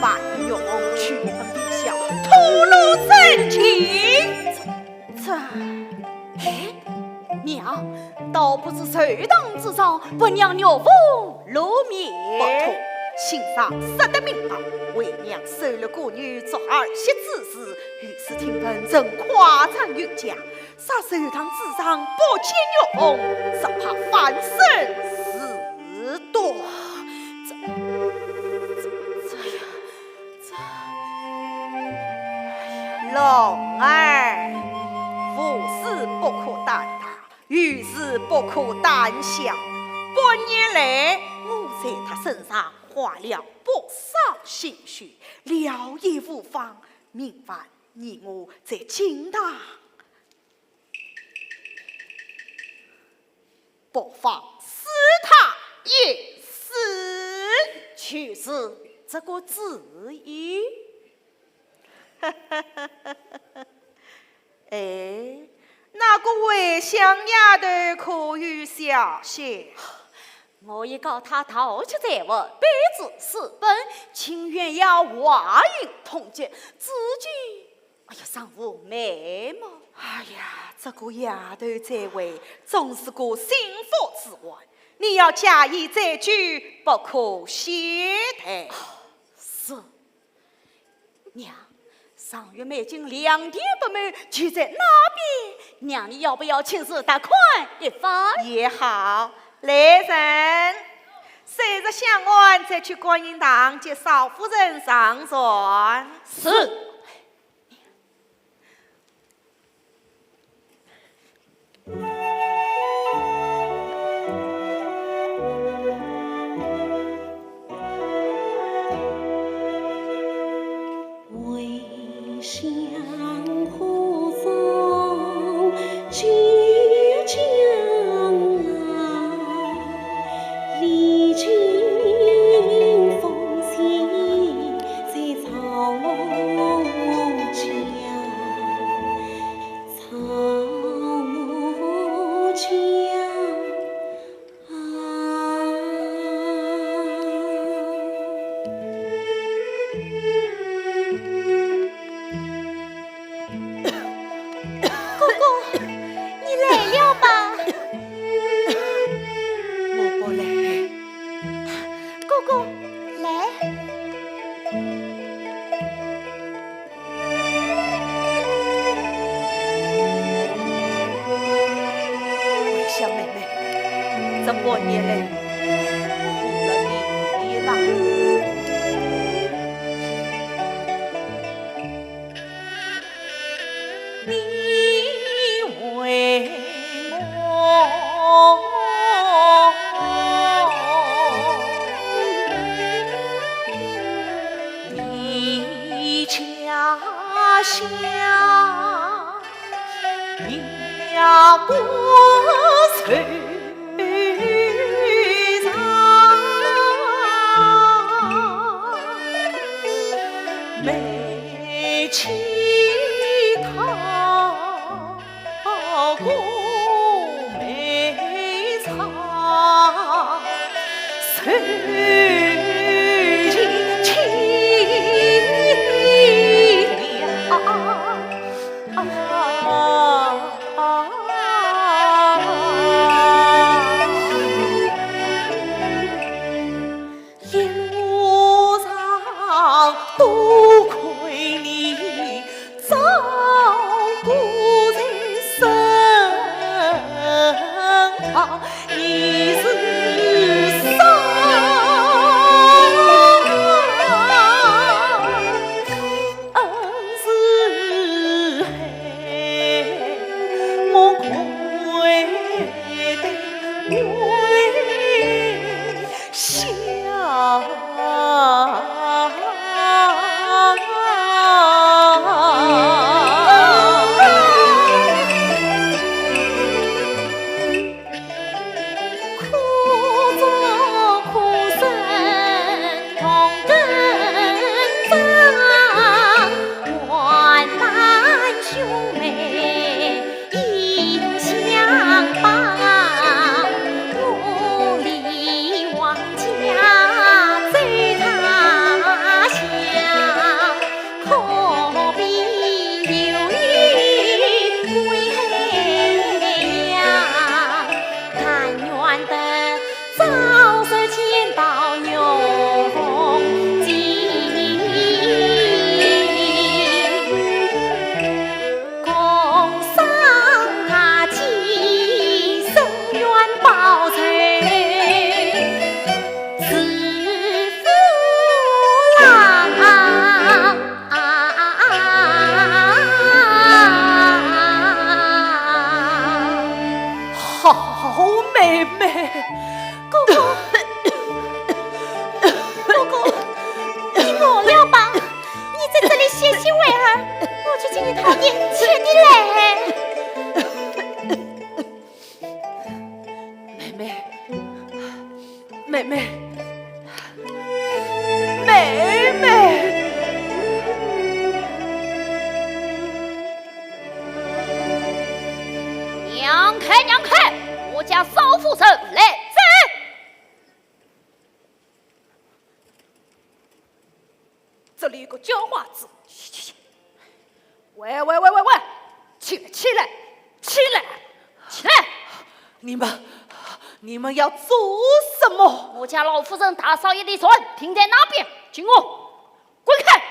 万用去本陛下，吐露真情。这，哎，娘，倒不知谁当之上，不让鸟风露面。不妥，信上实得明白，为娘收了孤女做儿媳之事，御史听闻正夸赞有加，杀寿堂之上不见鸟风，只怕翻身事多。龙儿，夫事不可胆大，遇事不可胆小。半年来，我在他身上花了不少心血，了也无妨。明晚你我在金堂，不妨撕他一死。去世这个旨意。哎，那个魏香丫头可有消息？我已告他盗窃财物，备至4本，情愿要华银同结，自己哎呀尚无眉毛。哎呀，这个丫头在位，总是个幸福之患，你要加以再举，不可懈怠。是，娘。上月美金2点不满，就在那边。娘，你要不要亲自打款一番？也好，来人，随着相案再去观音堂接少夫人上船。是。这过年嘞，苦了你了。你为我离家乡呀过岁长，没乞讨过梅草，谁凄凉。一路上多亏你照顾在身旁，一世伤。妹妹，哥哥，哥哥，你莫要吧，你在这里歇息会儿，我去请你讨点吃的来。妹妹，妹妹，妹妹。娘开娘开，我家少夫人来在。这里有个叫花子，喂，起来，起来，起来，起来！你们要做什么？我家老夫人大少爷的船停在那边，请我滚开！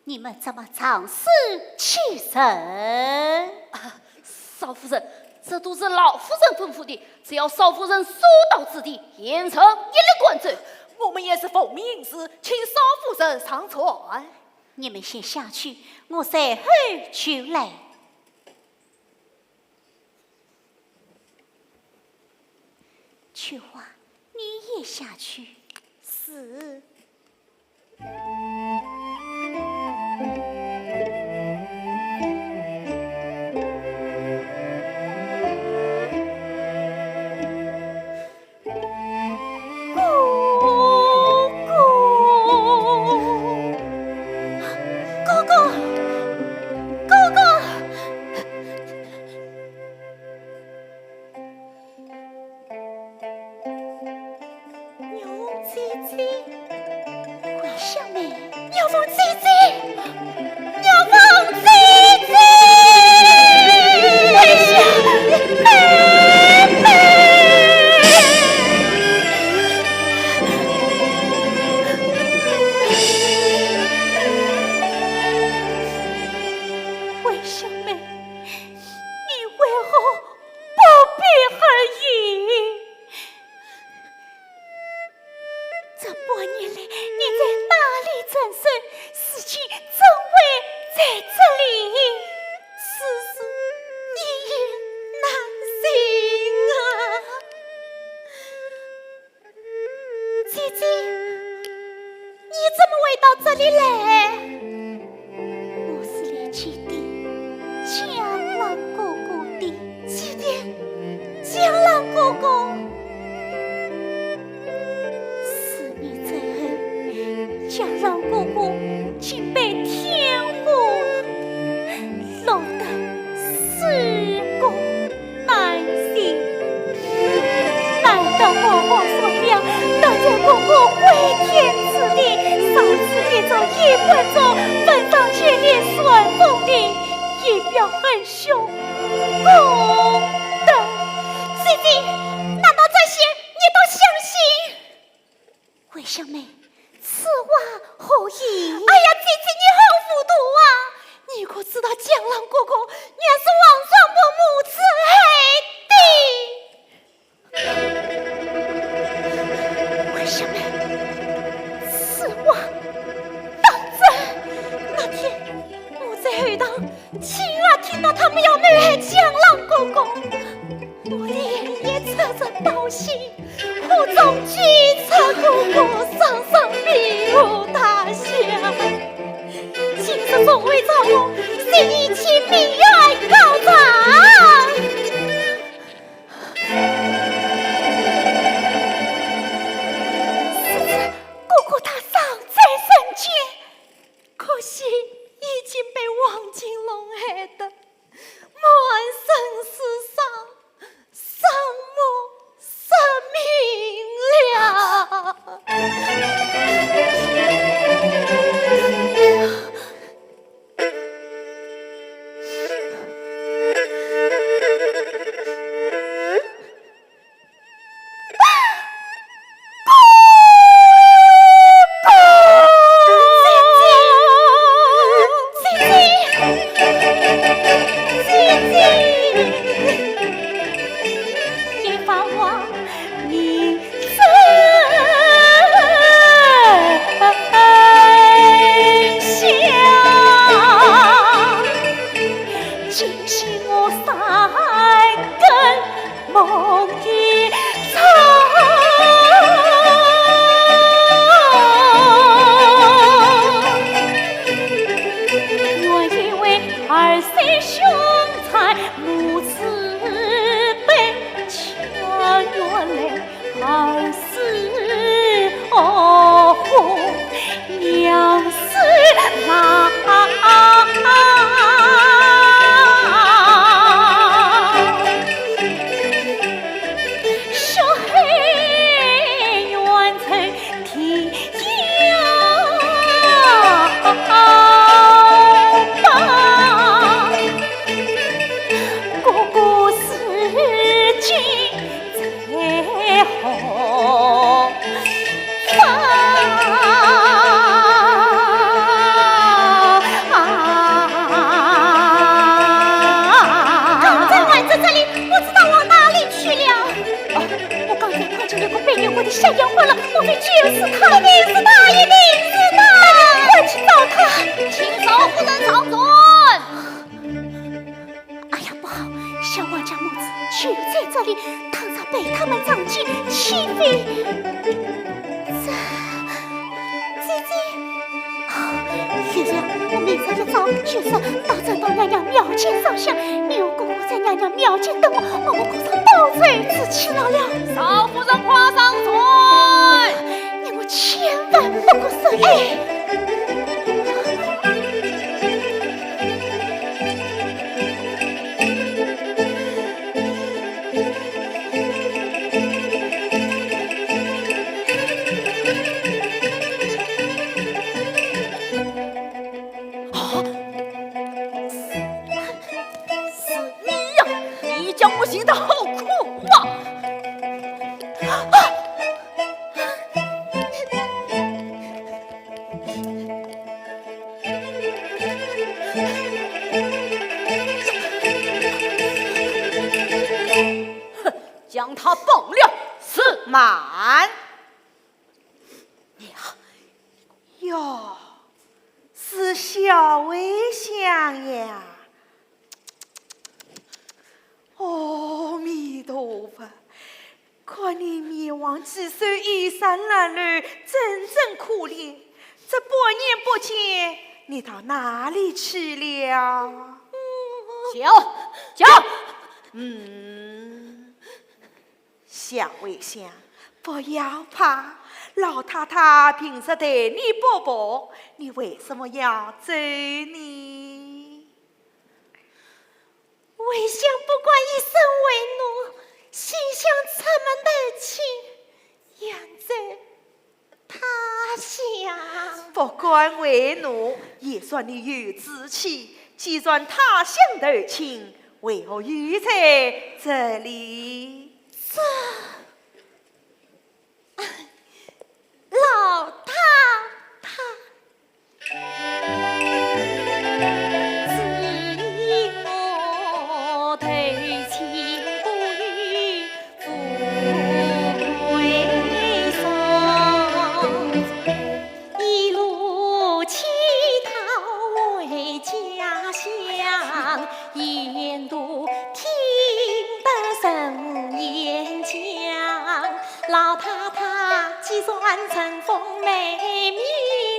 你们怎么仗势欺人？少夫人，这都是老夫人吩咐的，只要少夫人所到之地，严惩一律管罪。我们也是奉命师，请少夫人上船。你们先下去，我随后去来。翠花，你也下去。是。这半年来，你在哪里转身？事情怎会在这里？此事一言难尽啊！姐姐，你怎么会到这里来？我是来接的江浪哥哥的。姐姐，江浪哥哥。江浪哥哥竟被天火弄得尸骨难寻，难道我皇所讲，当在哥哥归天之地，上次一朝一分钟，本上千年顺风的，一表很凶，公德。姐姐，难道这些你都相信？魏小妹。此话何意？哎呀，姐姐你好糊涂啊！你可知道江浪哥哥原是王双伯母子害的？为什么？此话当真？那天我在后堂亲耳听到他们要谋害江浪哥哥，我连夜车着报信，火中举策哥哥上上庇护他乡。今日众位找我，是一起命案告状。是指哥哥他尚在人间，可惜已经被王金龙害得满身是伤，丧母失命了。下阳昏了，莫非就是他？一定是他，一定是他！快去找他！请嫂夫人长准。哎呀，不好！小王家母子就在这里，倘若被他们撞见，岂非……姐姐，原来我明日一早就是到正道娘娘庙前上香，有公公在娘娘庙前等我，我们可上倒追之气了了。嫂夫人夸上准，你我千万不可失言。将我行得好苦啊！哼，将他绑了，是满。哟，是小薇香呀！阿弥陀佛，看你面黄肌瘦，衣衫褴褛，真真可怜。这半年不见，你到哪里去了？小薇香，不要怕，老太太平时对你不薄，你为什么要走呢？为想不管一生为奴，心想出门头去，扬州他乡。不管为奴，也算你有志气。既然他乡头亲，为何又在这里？老太太，自我头前不与富贵送，一路乞讨为家乡，沿途听得人言讲，老太太计算春风美明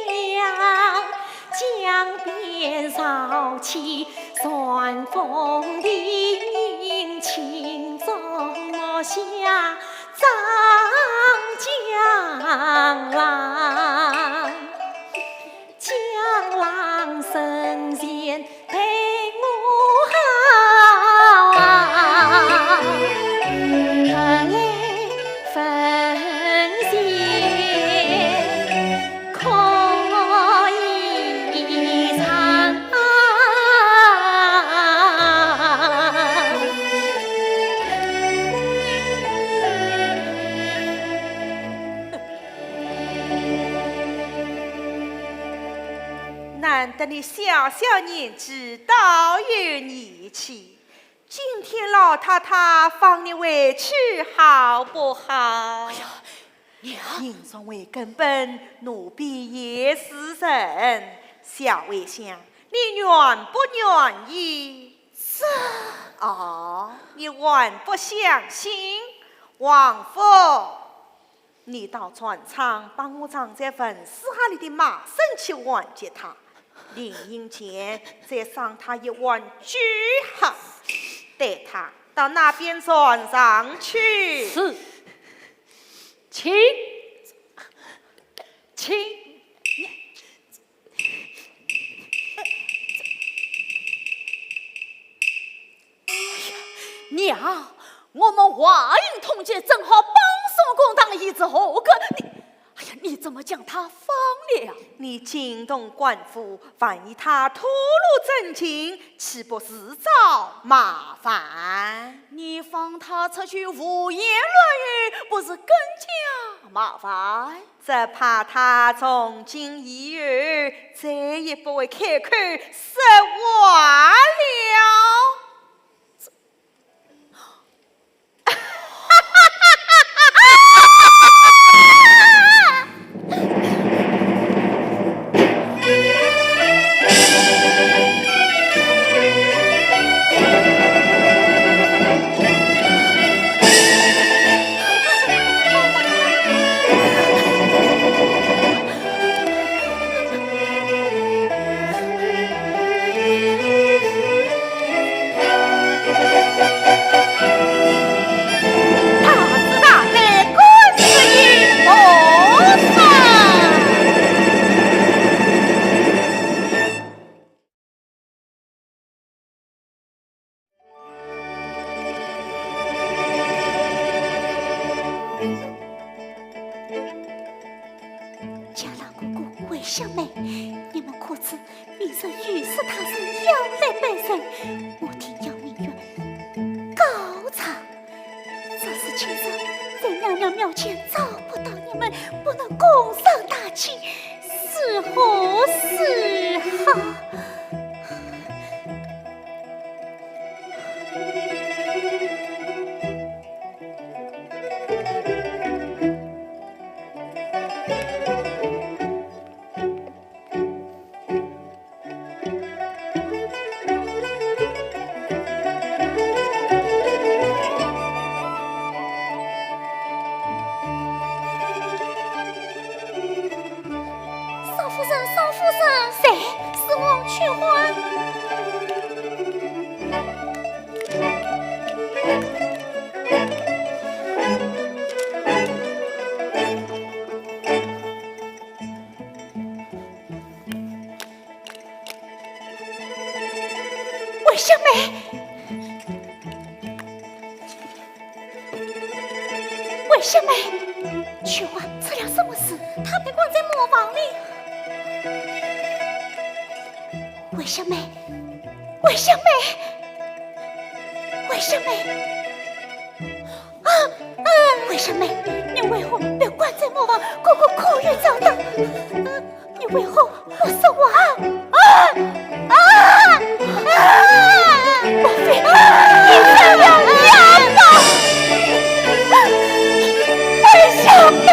亮，江边扫起旋风铃，轻中落下张江郎，江郎身前陪我好，何来分闲可以长。难得你小小年纪倒有义气，今天老太太放你回去好不好？娘，人上为根本，奴婢也是人。小薇香，你愿不愿意？你还不相信？王夫，你到船舱帮我将这份私下里的马绳去挽接他，临营前再赏他一碗酒喝，带他到那边船上去。是，请。娘，我们华营同学正好帮宋公当一子后哥，你怎么将他放了？你惊动官府，万一他吐露真情，岂不自找麻烦？你放他出去胡言乱语，不是更加麻烦？只怕他从今以后再也不会开口说话了。小妹，你们可知明日御史大人要来拜神，我听杨明月高唱，这是今日在娘娘庙前找不到你们，不能共上大气，是何是好？去还。魏小妹，魏小妹，去还出了什么事？他被关在磨坊里。魏小妹，魏小妹，魏小妹，魏小妹，你为何被关在磨坊？哥哥可以找到。你为何不说话？莫非你这样样吧？魏小妹。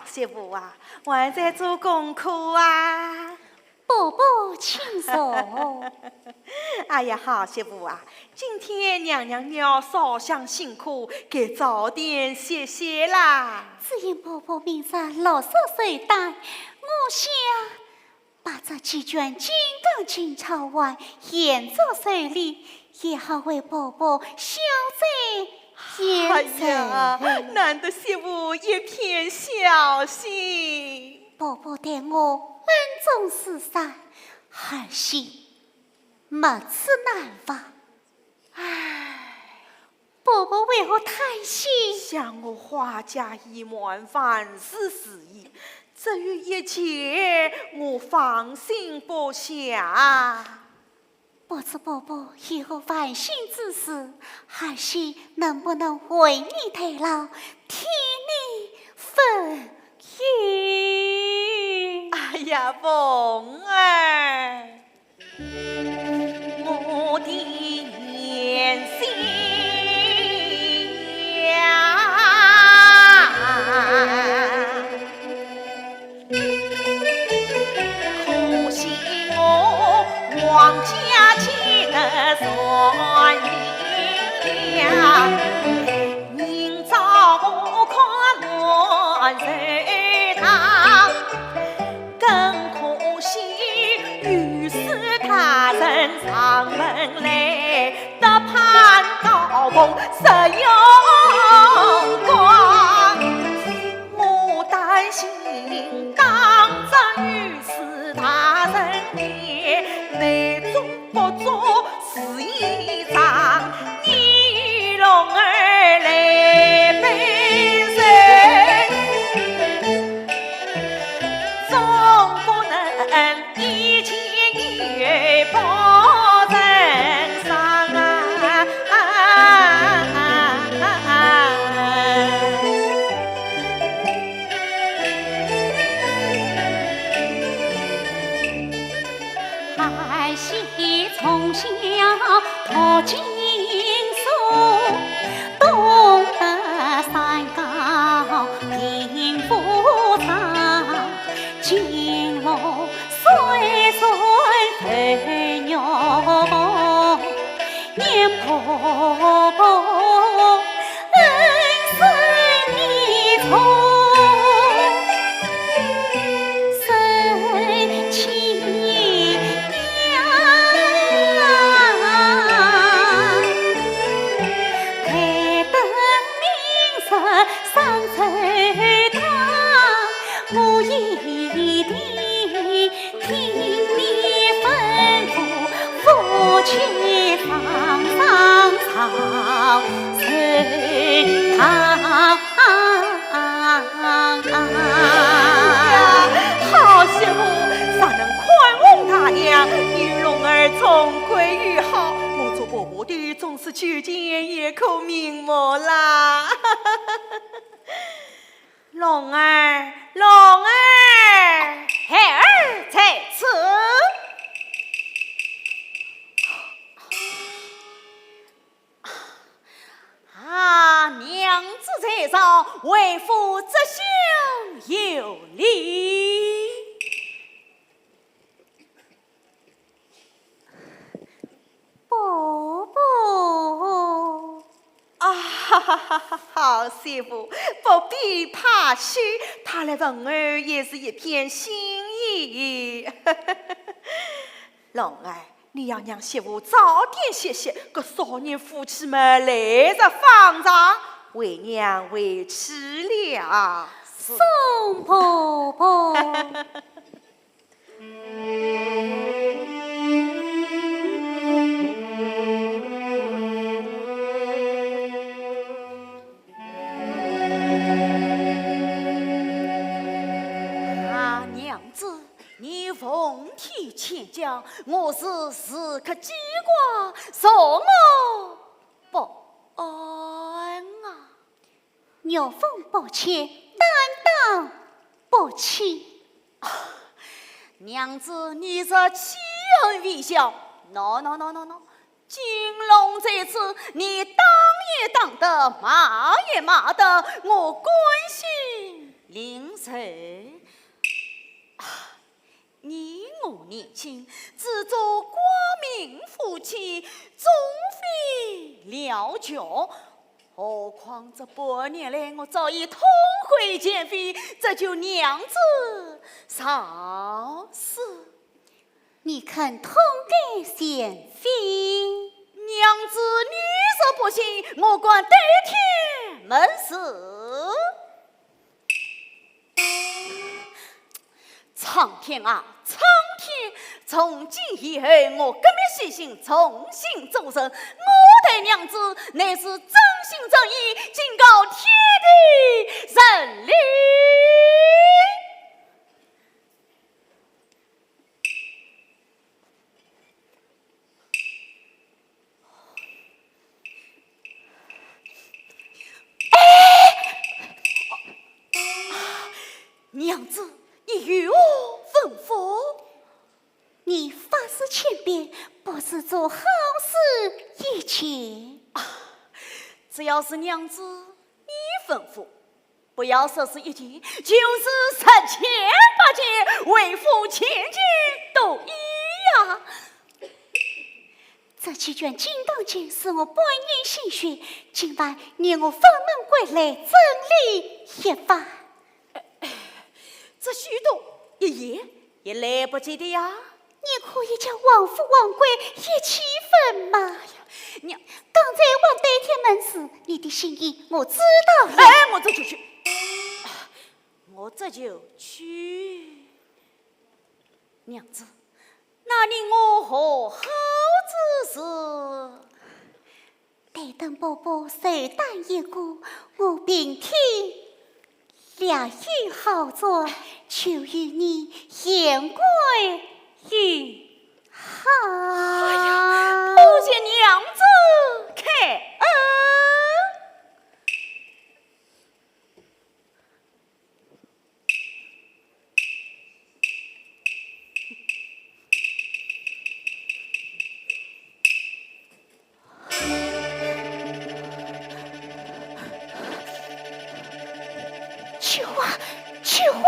媳妇啊，我还在做功课啊。伯伯请坐。哎呀，好媳妇啊，今天娘娘要烧香辛苦，该早点歇歇啦。只因伯伯明日落手虽大，我想把这几卷金刚经抄完，沿着水里，也好为伯伯消灾延寿。难得媳妇一片孝心。伯伯对我恩重似山，儿媳没此难忘。伯伯为何叹息？想我花家一门，万事如意，至于一切，我放心不下。不知伯伯以后烦心之事，儿媳能不能为你代劳，替你分忧？哎呀，凤儿，我的言心。可惜我王家妻的算命了，明朝我看乱人堂，更可惜于是他人上门来，得攀高峰实用光，我担心当着于是他人面，内中不做是一场，你龙儿来背身，总不能一前一后报人伤海西从小托经书，东得山高平富长，金龙岁岁肥牛，年婆婆恩生你从。好媳妇，啥能宽宏大量，与龙儿重归于好。我做伯伯的总是举荐一口名目啦。龙儿，龙儿，孩儿在此。啊，娘子在上，为父执行有礼。伯伯，好媳妇，不必怕羞，他来问儿也是一片心意。龙儿，你要让媳妇早点歇歇，个少年夫妻们来日方长，为娘为迟了。宋婆婆。奉天请教，我是时刻记挂，恕我不安啊！牛风不怯，担当不起。娘子，你这欺人为笑 ！No， 金龙在此，你当也当得，骂也骂得，我关心临谁？你我年轻，只做光明夫妻，终非了教。何况这8年来，我早已通会减肥，这就娘子少事。你肯痛改前非？娘子，你若不信，我管对天门事。苍天啊，苍天！从今以后，我革命西行，重新做人。我对娘子乃是真心真意，警告天地人力。娘子，你与我吩咐。你发誓千遍，不是做好事一件。只要是娘子你吩咐，不要说是一件，就是10件8件，为父千件都一样。这几卷金当经是我半年心血，今晚念我方能归来，整理一番。这许多一夜也来不及的呀！你可以将王夫王贵一起分吗？娘，刚才往对天门时，你的心意我知道了。我这就去，我这就去。娘子，那你我和好子事？待等伯伯寿诞一过，我并替良缘好作，求与你言归于好。哎呀，多谢娘子开恩。菊花，菊花。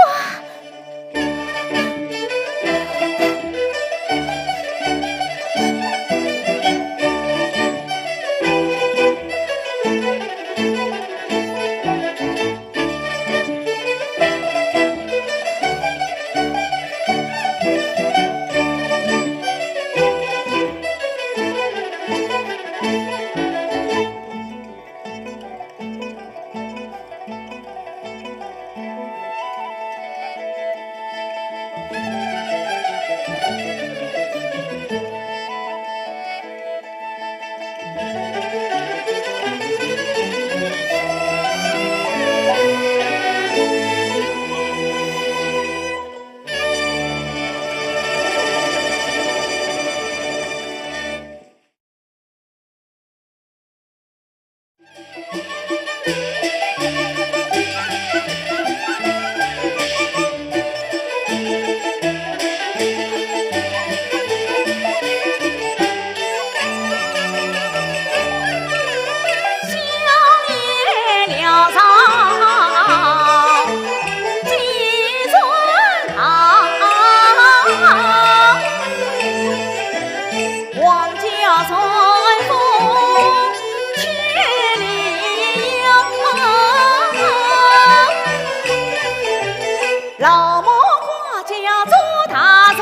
老母花家做大事，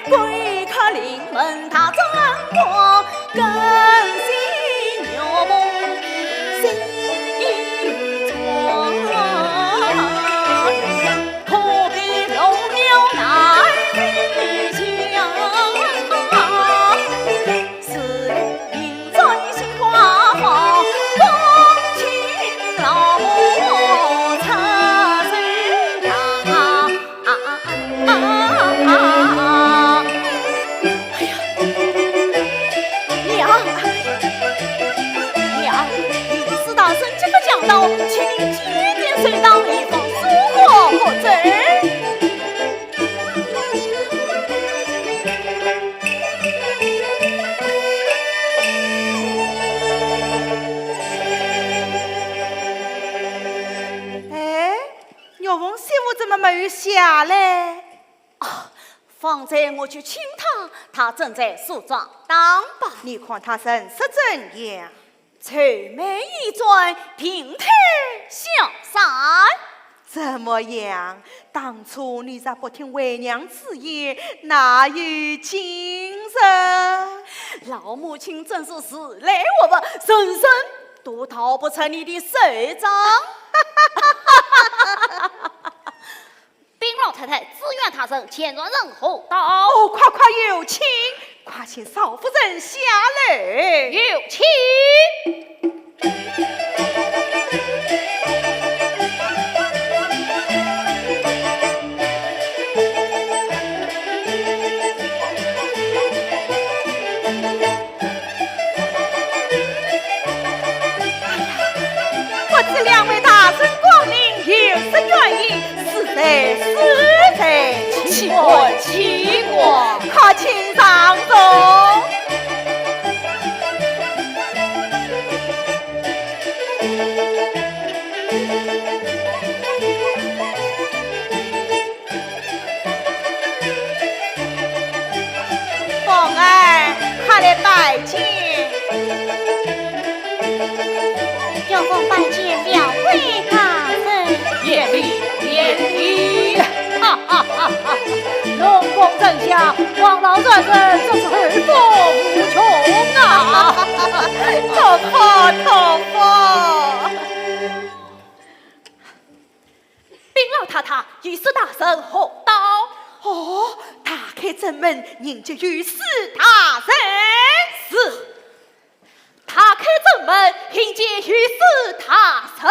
贵客临门他争光，更新牛梦新装，可比龙鸟难飞翔，是一尊心花房，风情老母插身堂。娘，李四大生这个讲道，请您接点水当以防疏忽或者。哎，岳凤媳妇怎么没有下来？啊，方才我去请他，他正在梳妆打扮。你看她神色怎样？愁眉一转，平头向上。怎么样？当初你咋不听为娘之言，哪有今日？老母亲真是时来我不，深深都逃不出你的手掌。禀老太太，自愿他生前转人后到，哦，快快有请，快请少夫人下来。有请。不知两位大神光临有什原因？实在奇怪，快请上座。凤儿，快来拜见。有功拜见两位大人。严厉，严厉！哈哈哈哈！龙凤正下，王老转身，真是福无穷啊！头发，头发。禀老太太，御史大人何到？哦，打开正门，您就御史大人。门迎接御史大圣。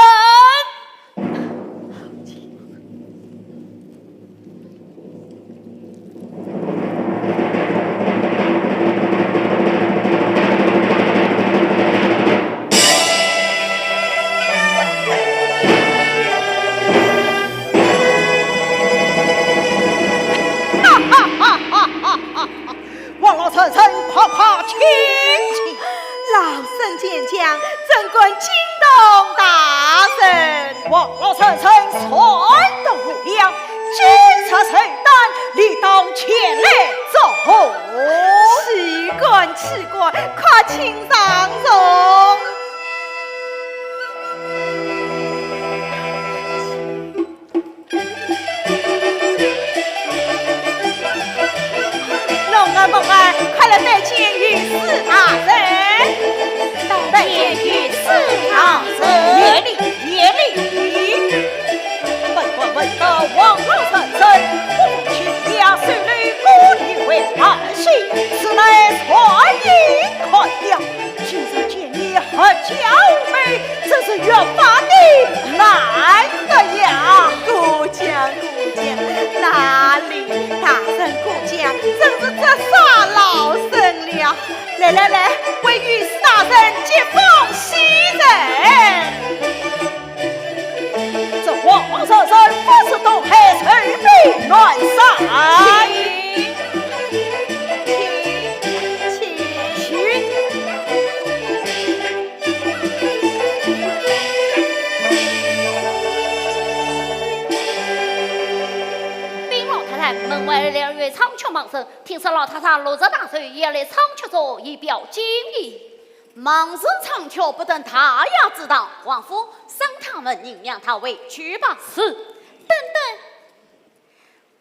王老臣臣夸夸请起，老臣见将怎管惊动大圣？王老臣臣传动如了，今察谁胆，理当前来奏。奇怪奇怪，快请上座。梦儿，快来拜见御史大人！拜见御史大人，免礼免礼！闻得王老臣臣，不请家孙女孤立为儿媳，此乃传言快调。今日见你合家无美，真是越发的难得呀！过奖过奖，哪里大人过奖，真是这傻老身了。来来来，为御史大人接风洗人。这王先生不是东海随便乱杀。门外两位仓促忙声，听说老太太落着大水，也来仓促着以表敬意。忙声仓促，不等他呀知道，王夫赏他们，宁让他回去吧。是，等等，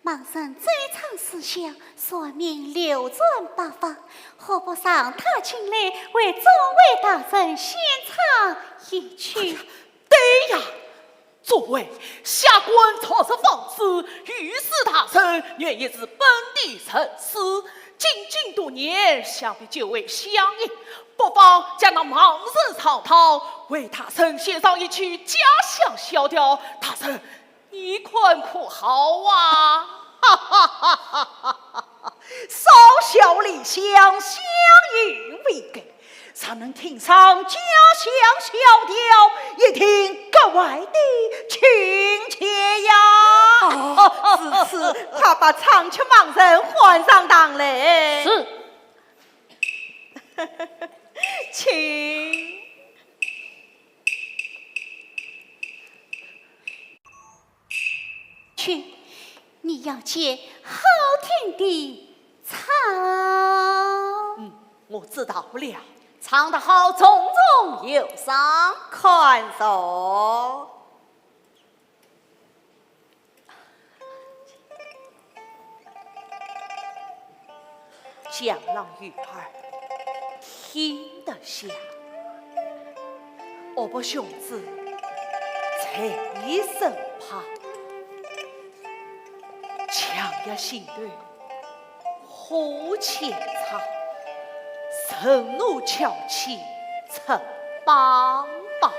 忙生这一场思想，说明流转八方，何不让他请来为众位大神献唱一曲？对呀。作为下官操持方式，御史大圣原也是本地人士，经多年，想必久违相应，不妨将那盲人唱堂为他神献上一曲家乡小调，大圣你看可好啊？哈哈哈哈哈哈！少小离乡，相应为根。才能听上家乡小调，也听格外的亲切呀！此他把长曲盲人换上当来。是，请。去，你要接好听的唱。我知道了。唱得好，种种有赏，看手。江浪鱼儿听得下，我不兄子在你身旁，强压心头呼前唱。盛怒翘起成邦邦，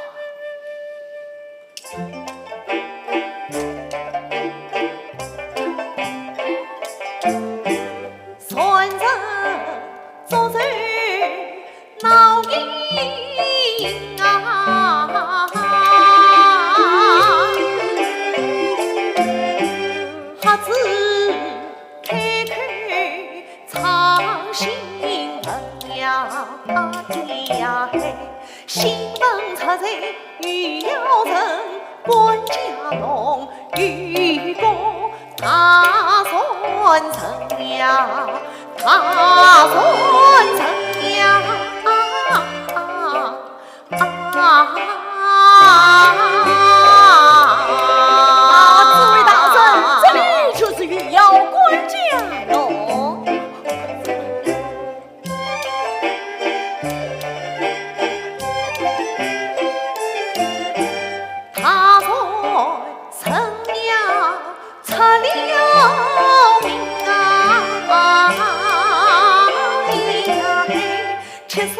传人做贼闹阴啊，哈子开开唱心呀嘿，新闻出在欲要人，官家弄渔工大算成呀，大算成呀这位大神，这里就是欲要官家弄。切磋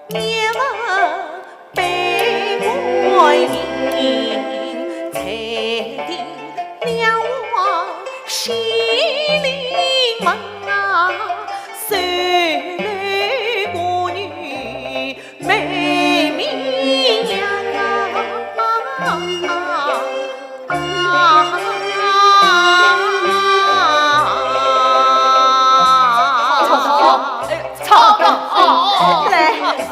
年文西里门啊，谁来我女美名来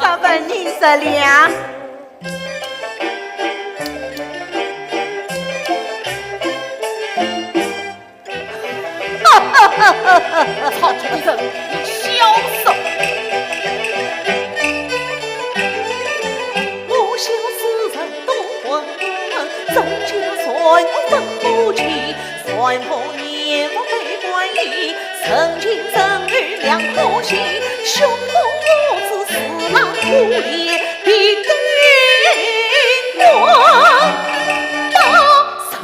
3分20两。操这个人，你小手！我小时人多混，周家算分不清，算我年我被关义，曾经曾与两颗心，兄我子四郎五爷必定我大成。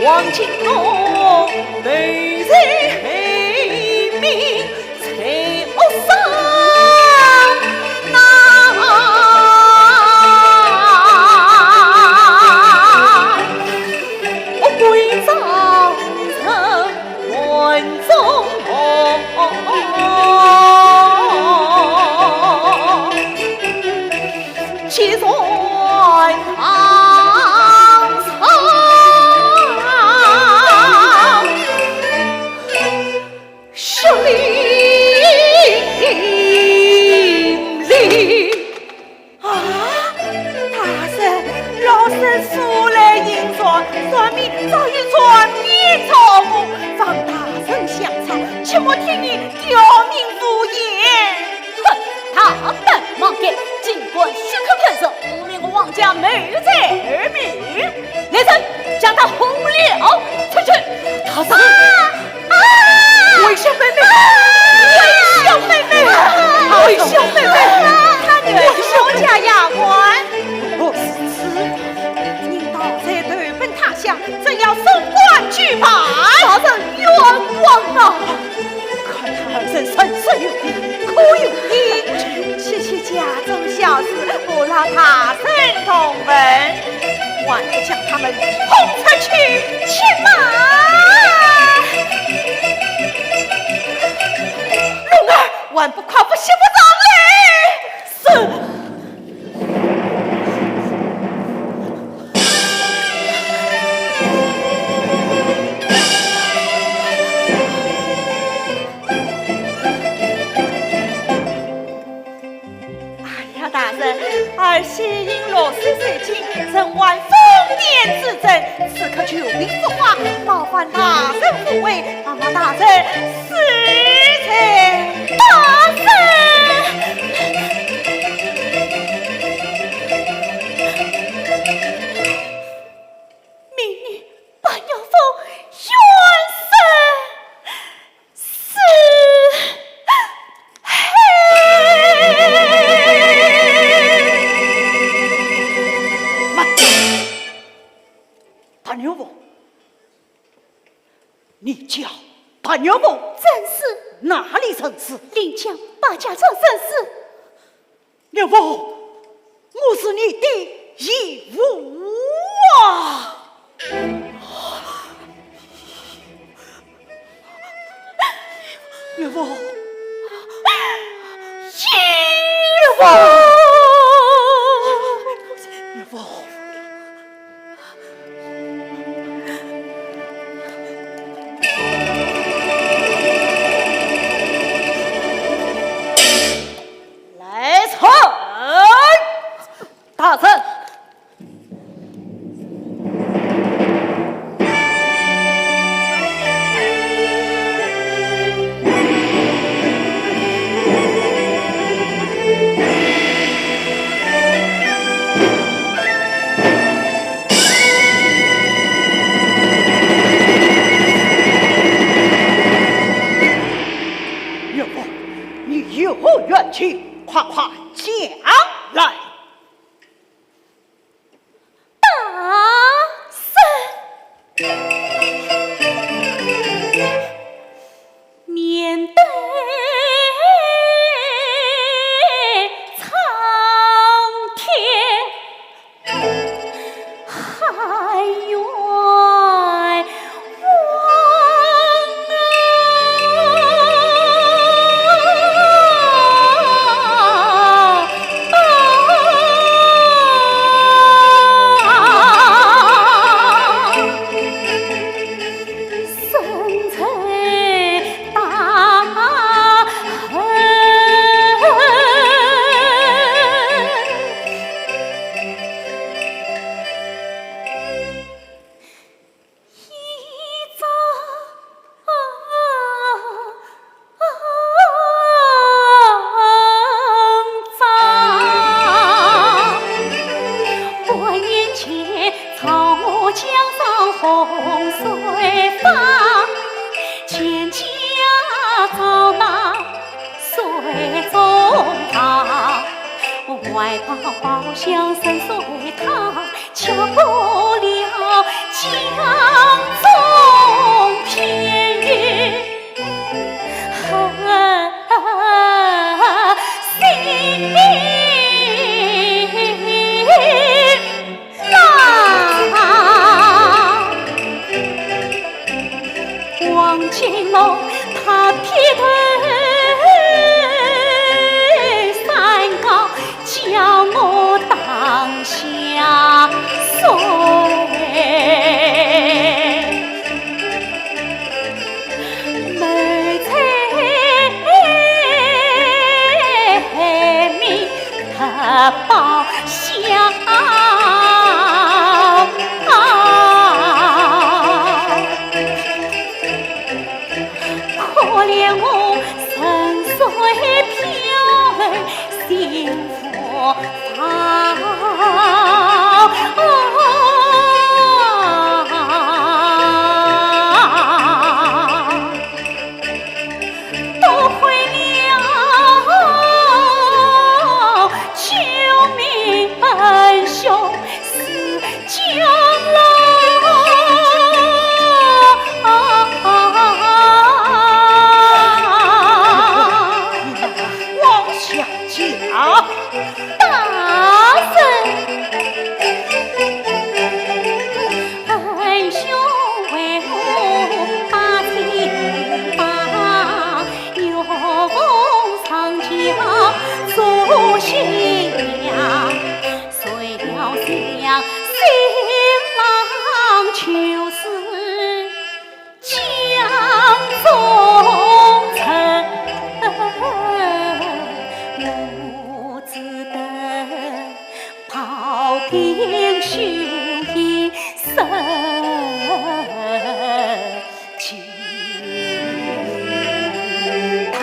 王金龙美在黑明才恶上我归张成万中七算早已传遍朝国，方大人相唱，切莫听你刁民敷衍。哼，他等忙给，尽管血口喷射，污蔑我王家美才儿女。来人，将他轰了出去！大人，微笑妹妹，微笑妹妹，微笑妹妹，他女儿是我家丫鬟。若是此，您到这对本他乡，怎要升官举拔？大人冤枉啊！看他人生是有理，苦有因，区区家中小事，不劳他人同门，还不将他们轰出去，去马！龙儿，万不夸不媳妇长嘞！是。儿媳因落水水情，曾玩疯癫之症，此刻求兵不化，冒犯大人抚慰，帮忙大人死才大人。明日半鸟峰冤生死大牛夫，你叫大牛夫，正是哪里正是？临江八家庄正是。牛夫，我是你的义父啊！牛夫，义父，牛夫。大圣，岳父，你有何冤情？快快讲来！大圣，面对苍天，还冤外邦宝相深随他，却不了江中偏遇心难。王金龙他劈腿。将我当下碎，没才命他报效，可怜我身虽漂儿心佛法。多亏了救命恩兄是将往下讲。大圣，恩兄为我把情放，有风长江做新娘，谁料想新郎就是江中城。庖丁修一生情堂，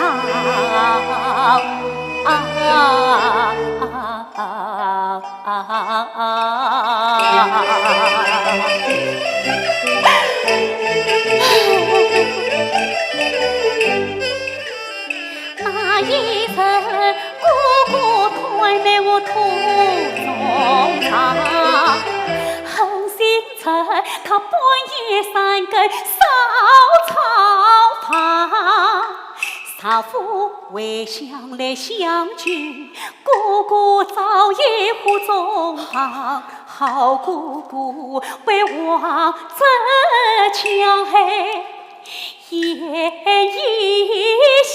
那一层姑姑推埋我土中藏，狠心趁他半夜三更扫草房，嫂夫回乡来相聚，姑姑早已护中旁，好姑姑被王者强害。夜一想，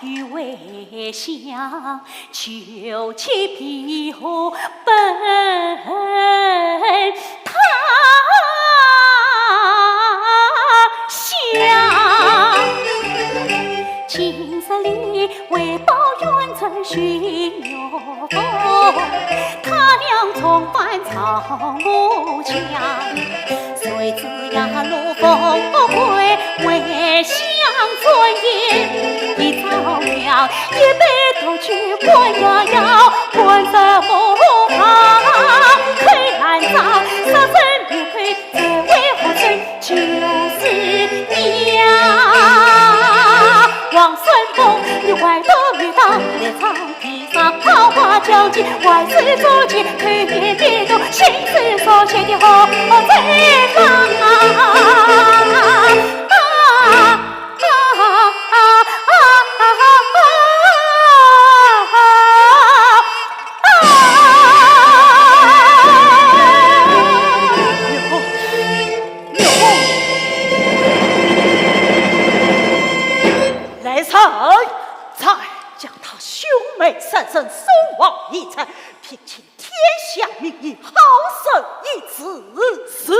欲为乡，求其庇护本他乡。今日里为报冤仇寻牛风，他俩重返草木墙。谁知呀路风归为乡尊严，一朝阳一杯斗酒滚呀摇，滚着木旁黑暗上杀身灭魁，只为何生就是娘。王孙凤大将军，万岁祖前看见帝都，亲手所写的好在方。三生送往一程，平清天下民意，好生一次是。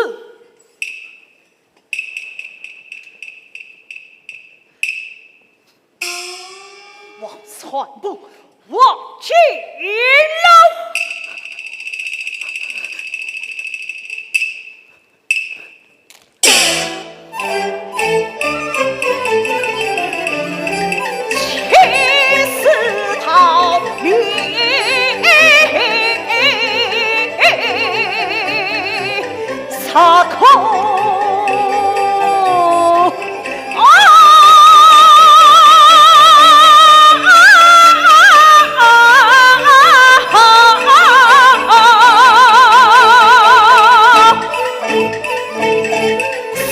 王传部往去喽。插口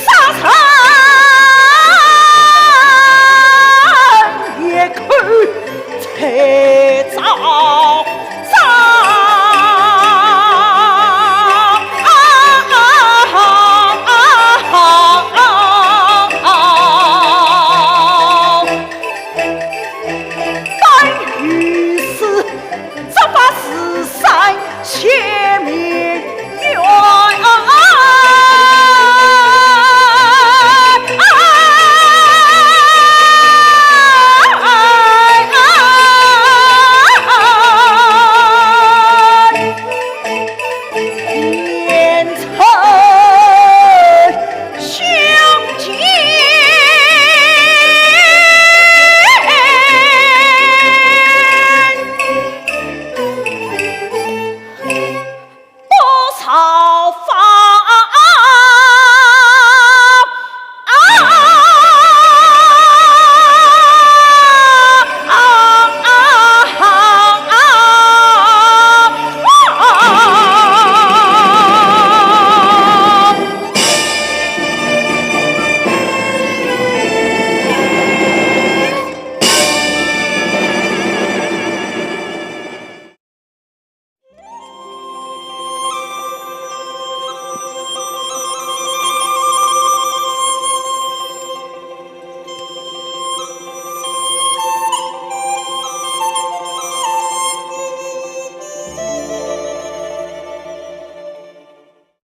杀也可才早。